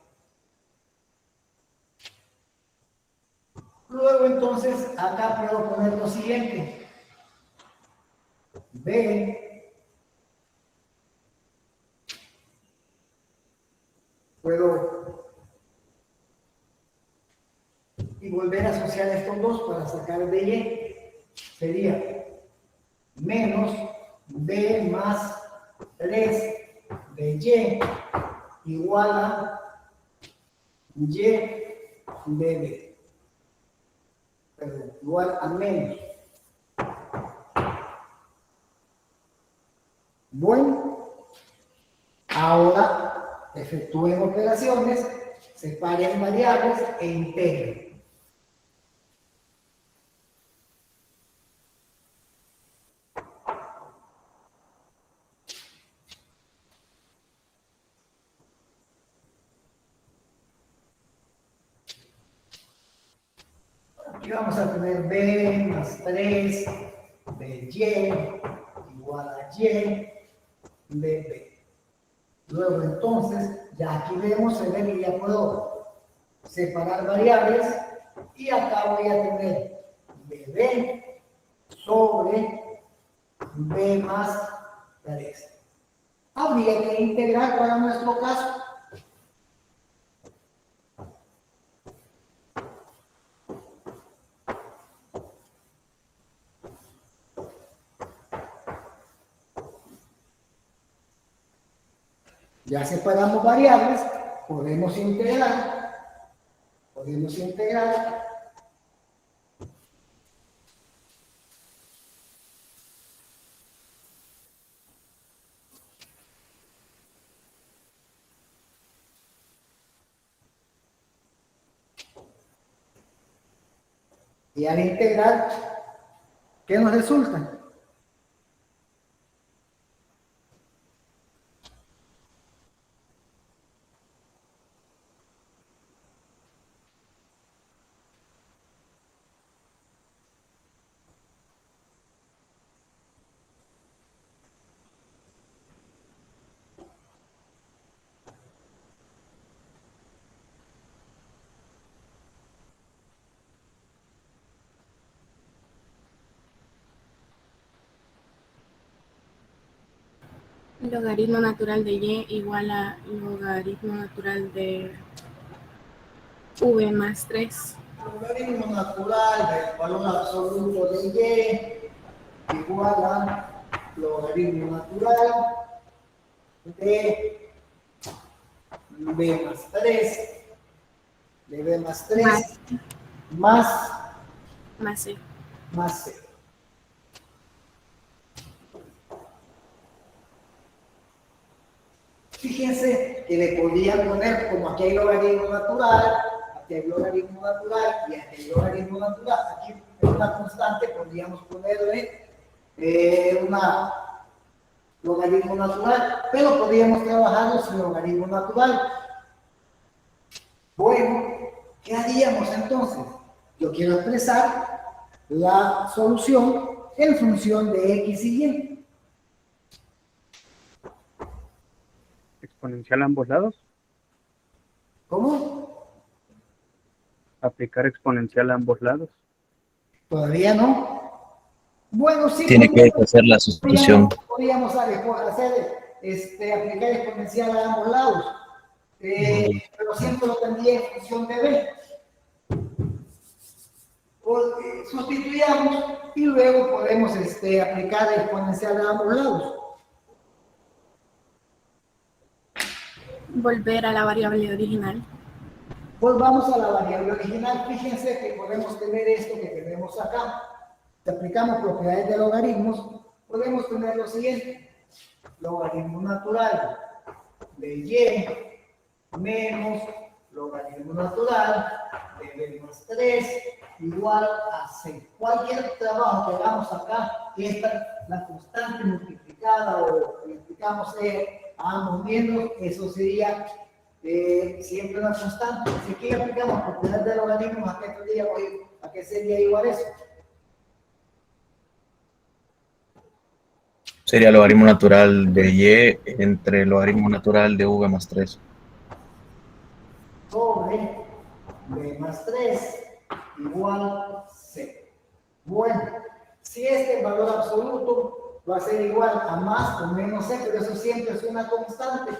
Luego entonces acá puedo poner lo siguiente. B, puedo y volver a asociar estos dos para sacar de y. Sería menos b más 3 de y igual a y de b. Perdón, igual a menos. Bueno, ahora efectúen operaciones, separen variables e integren. Aquí vamos a tener b más 3 de y igual a y de b. Luego entonces, ya aquí vemos, se ve que ya puedo separar variables y acá voy a tener b sobre b más 3. Habría que integrar para nuestro caso. Ya separamos variables, podemos integrar, y al integrar, ¿qué nos resulta? Logaritmo natural de y igual a logaritmo natural de v más 3. Logaritmo natural del valor absoluto de y igual a logaritmo natural de b más 3, Más c. más c. Fíjense que le podían poner, como aquí hay logaritmo natural, aquí hay logaritmo natural y aquí hay logaritmo natural. Aquí es una constante, podríamos ponerle una logaritmo natural, pero podríamos trabajarlo sin logaritmo natural. Bueno, ¿qué haríamos entonces? Yo quiero expresar la solución en función de x y y. Exponencial a ambos lados. ¿Cómo? aplicar exponencial a ambos lados. Todavía no. Bueno, sí. Tiene que hacer la sustitución. Podríamos hacer aplicar exponencial a ambos lados. Pero siempre lo tendría en función de b. Sustituyamos y luego podemos aplicar exponencial a ambos lados. Volver a la variable original. Volvamos a la variable original. Fíjense que podemos tener esto que tenemos acá. Si aplicamos propiedades de logaritmos, podemos tener lo siguiente. Logaritmo natural de y menos logaritmo natural de b más 3 igual a c. Cualquier trabajo que hagamos acá, la constante multiplicada o multiplicamos a ambos miembros, eso sería siempre una constante. Si aquí aplicamos propiedades de logaritmos, ¿a qué sería igual eso? Sería logaritmo natural de y entre logaritmo natural de v más 3. Sobre b más 3 igual c. Bueno, si este valor absoluto va a ser igual a más o menos c, pero eso siempre es una constante.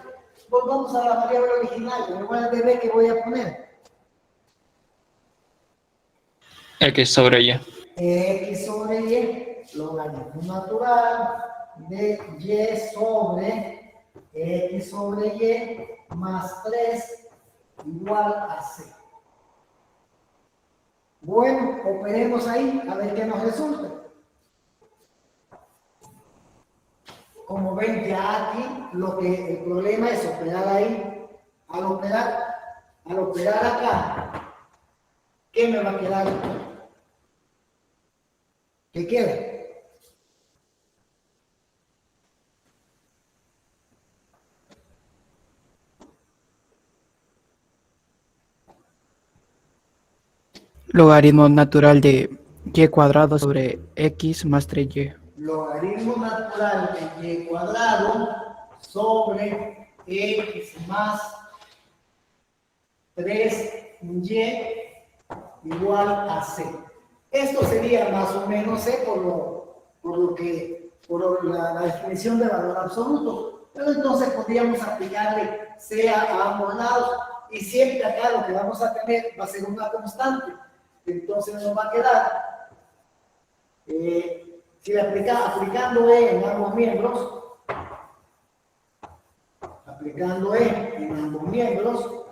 Volvamos a la variable original. En lugar de b, ¿qué voy a poner? X sobre Y. X sobre y, logaritmo natural de y sobre x sobre y más 3 igual a c. Bueno, operemos ahí a ver qué nos resulta. Como ven, ya aquí el problema es operar ahí. Al operar acá, ¿qué me va a quedar? ¿Qué queda? Logaritmo natural de Y cuadrado sobre X más 3Y. Logaritmo natural de y cuadrado sobre x más 3y igual a c. Esto sería más o menos c por la definición de valor absoluto. Pero entonces podríamos aplicarle c a ambos lados y siempre acá lo que vamos a tener va a ser una constante. Entonces nos va a quedar si aplicando E en ambos miembros, aplicando E en ambos miembros,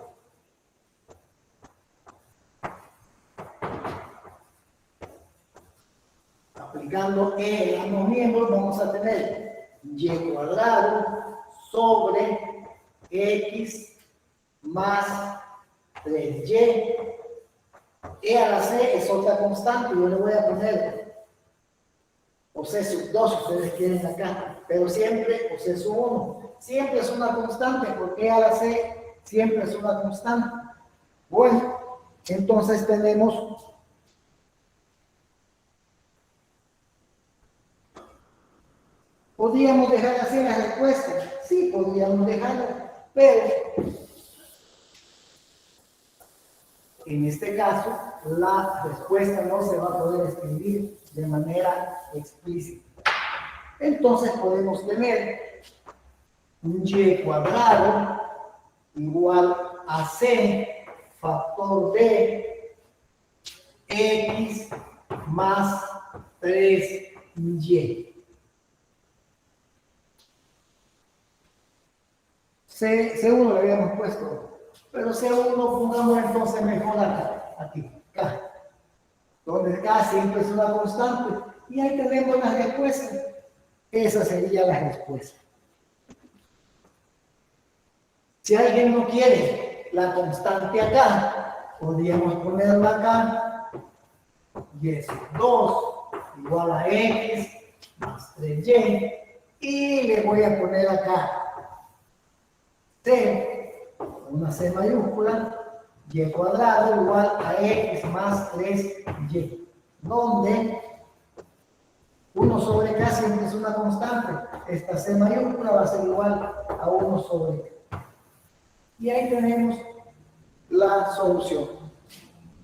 vamos a tener y cuadrado sobre x más 3y. E a la c es otra constante, yo le voy a poner o c sub 2 si ustedes quieren acá, pero siempre o c sub 1, siempre es una constante porque E a la c siempre es una constante. Bueno, entonces ¿podríamos dejar así la respuesta? Sí, podríamos dejarla, pero en este caso, la respuesta no se va a poder escribir de manera explícita. Entonces podemos tener un y cuadrado igual a c factor de x más 3y. C1 le habíamos puesto. Pero C1 pongamos entonces mejor aquí, acá, donde acá siempre es una constante. Y ahí tenemos la respuesta. Esa sería la respuesta. Si alguien no quiere la constante acá, podríamos ponerla acá. Y es 2 igual a x más 3y. Y le voy a poner acá c, una c mayúscula, y cuadrado igual a x más 3y, donde 1 sobre k siempre es una constante. Esta c mayúscula va a ser igual a 1 sobre k. Y ahí tenemos la solución.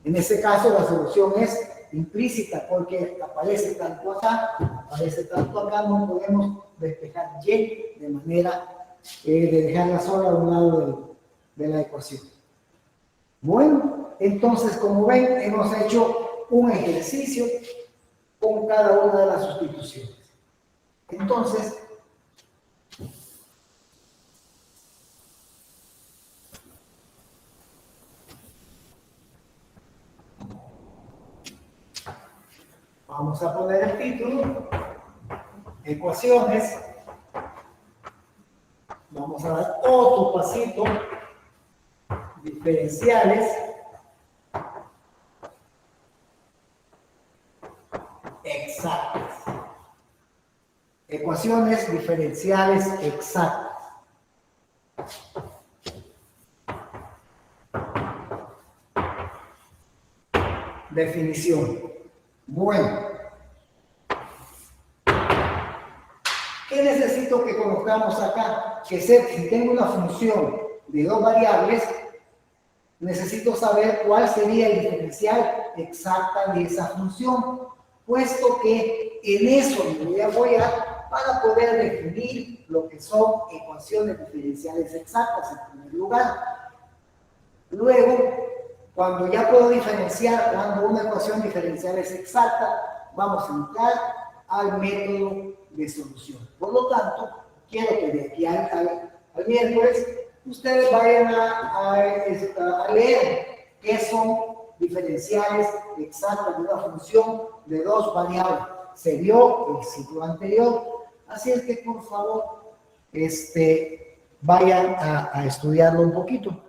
En este caso, la solución es implícita porque aparece tanto acá, aparece tanto acá, no podemos despejar y de manera de dejarla sola a un lado de la ecuación. Bueno, entonces, como ven, hemos hecho un ejercicio con cada una de las sustituciones. Entonces, vamos a poner el título, ecuaciones. Vamos a dar otro pasito, diferenciales exactas. Ecuaciones diferenciales exactas. Definición. Bueno, ¿qué necesito que conozcamos acá? Que si tengo una función de dos variables, necesito saber cuál sería el diferencial exacta de esa función, puesto que en eso me voy a apoyar para poder definir lo que son ecuaciones diferenciales exactas en primer lugar. Luego, cuando ya puedo diferenciar cuando una ecuación diferencial es exacta, vamos a entrar al método de solución. Por lo tanto, quiero que de aquí al miércoles ustedes vayan a leer qué son diferenciales exactas de una función de dos variables. Se vio el ciclo anterior, así es que por favor vayan a estudiarlo un poquito.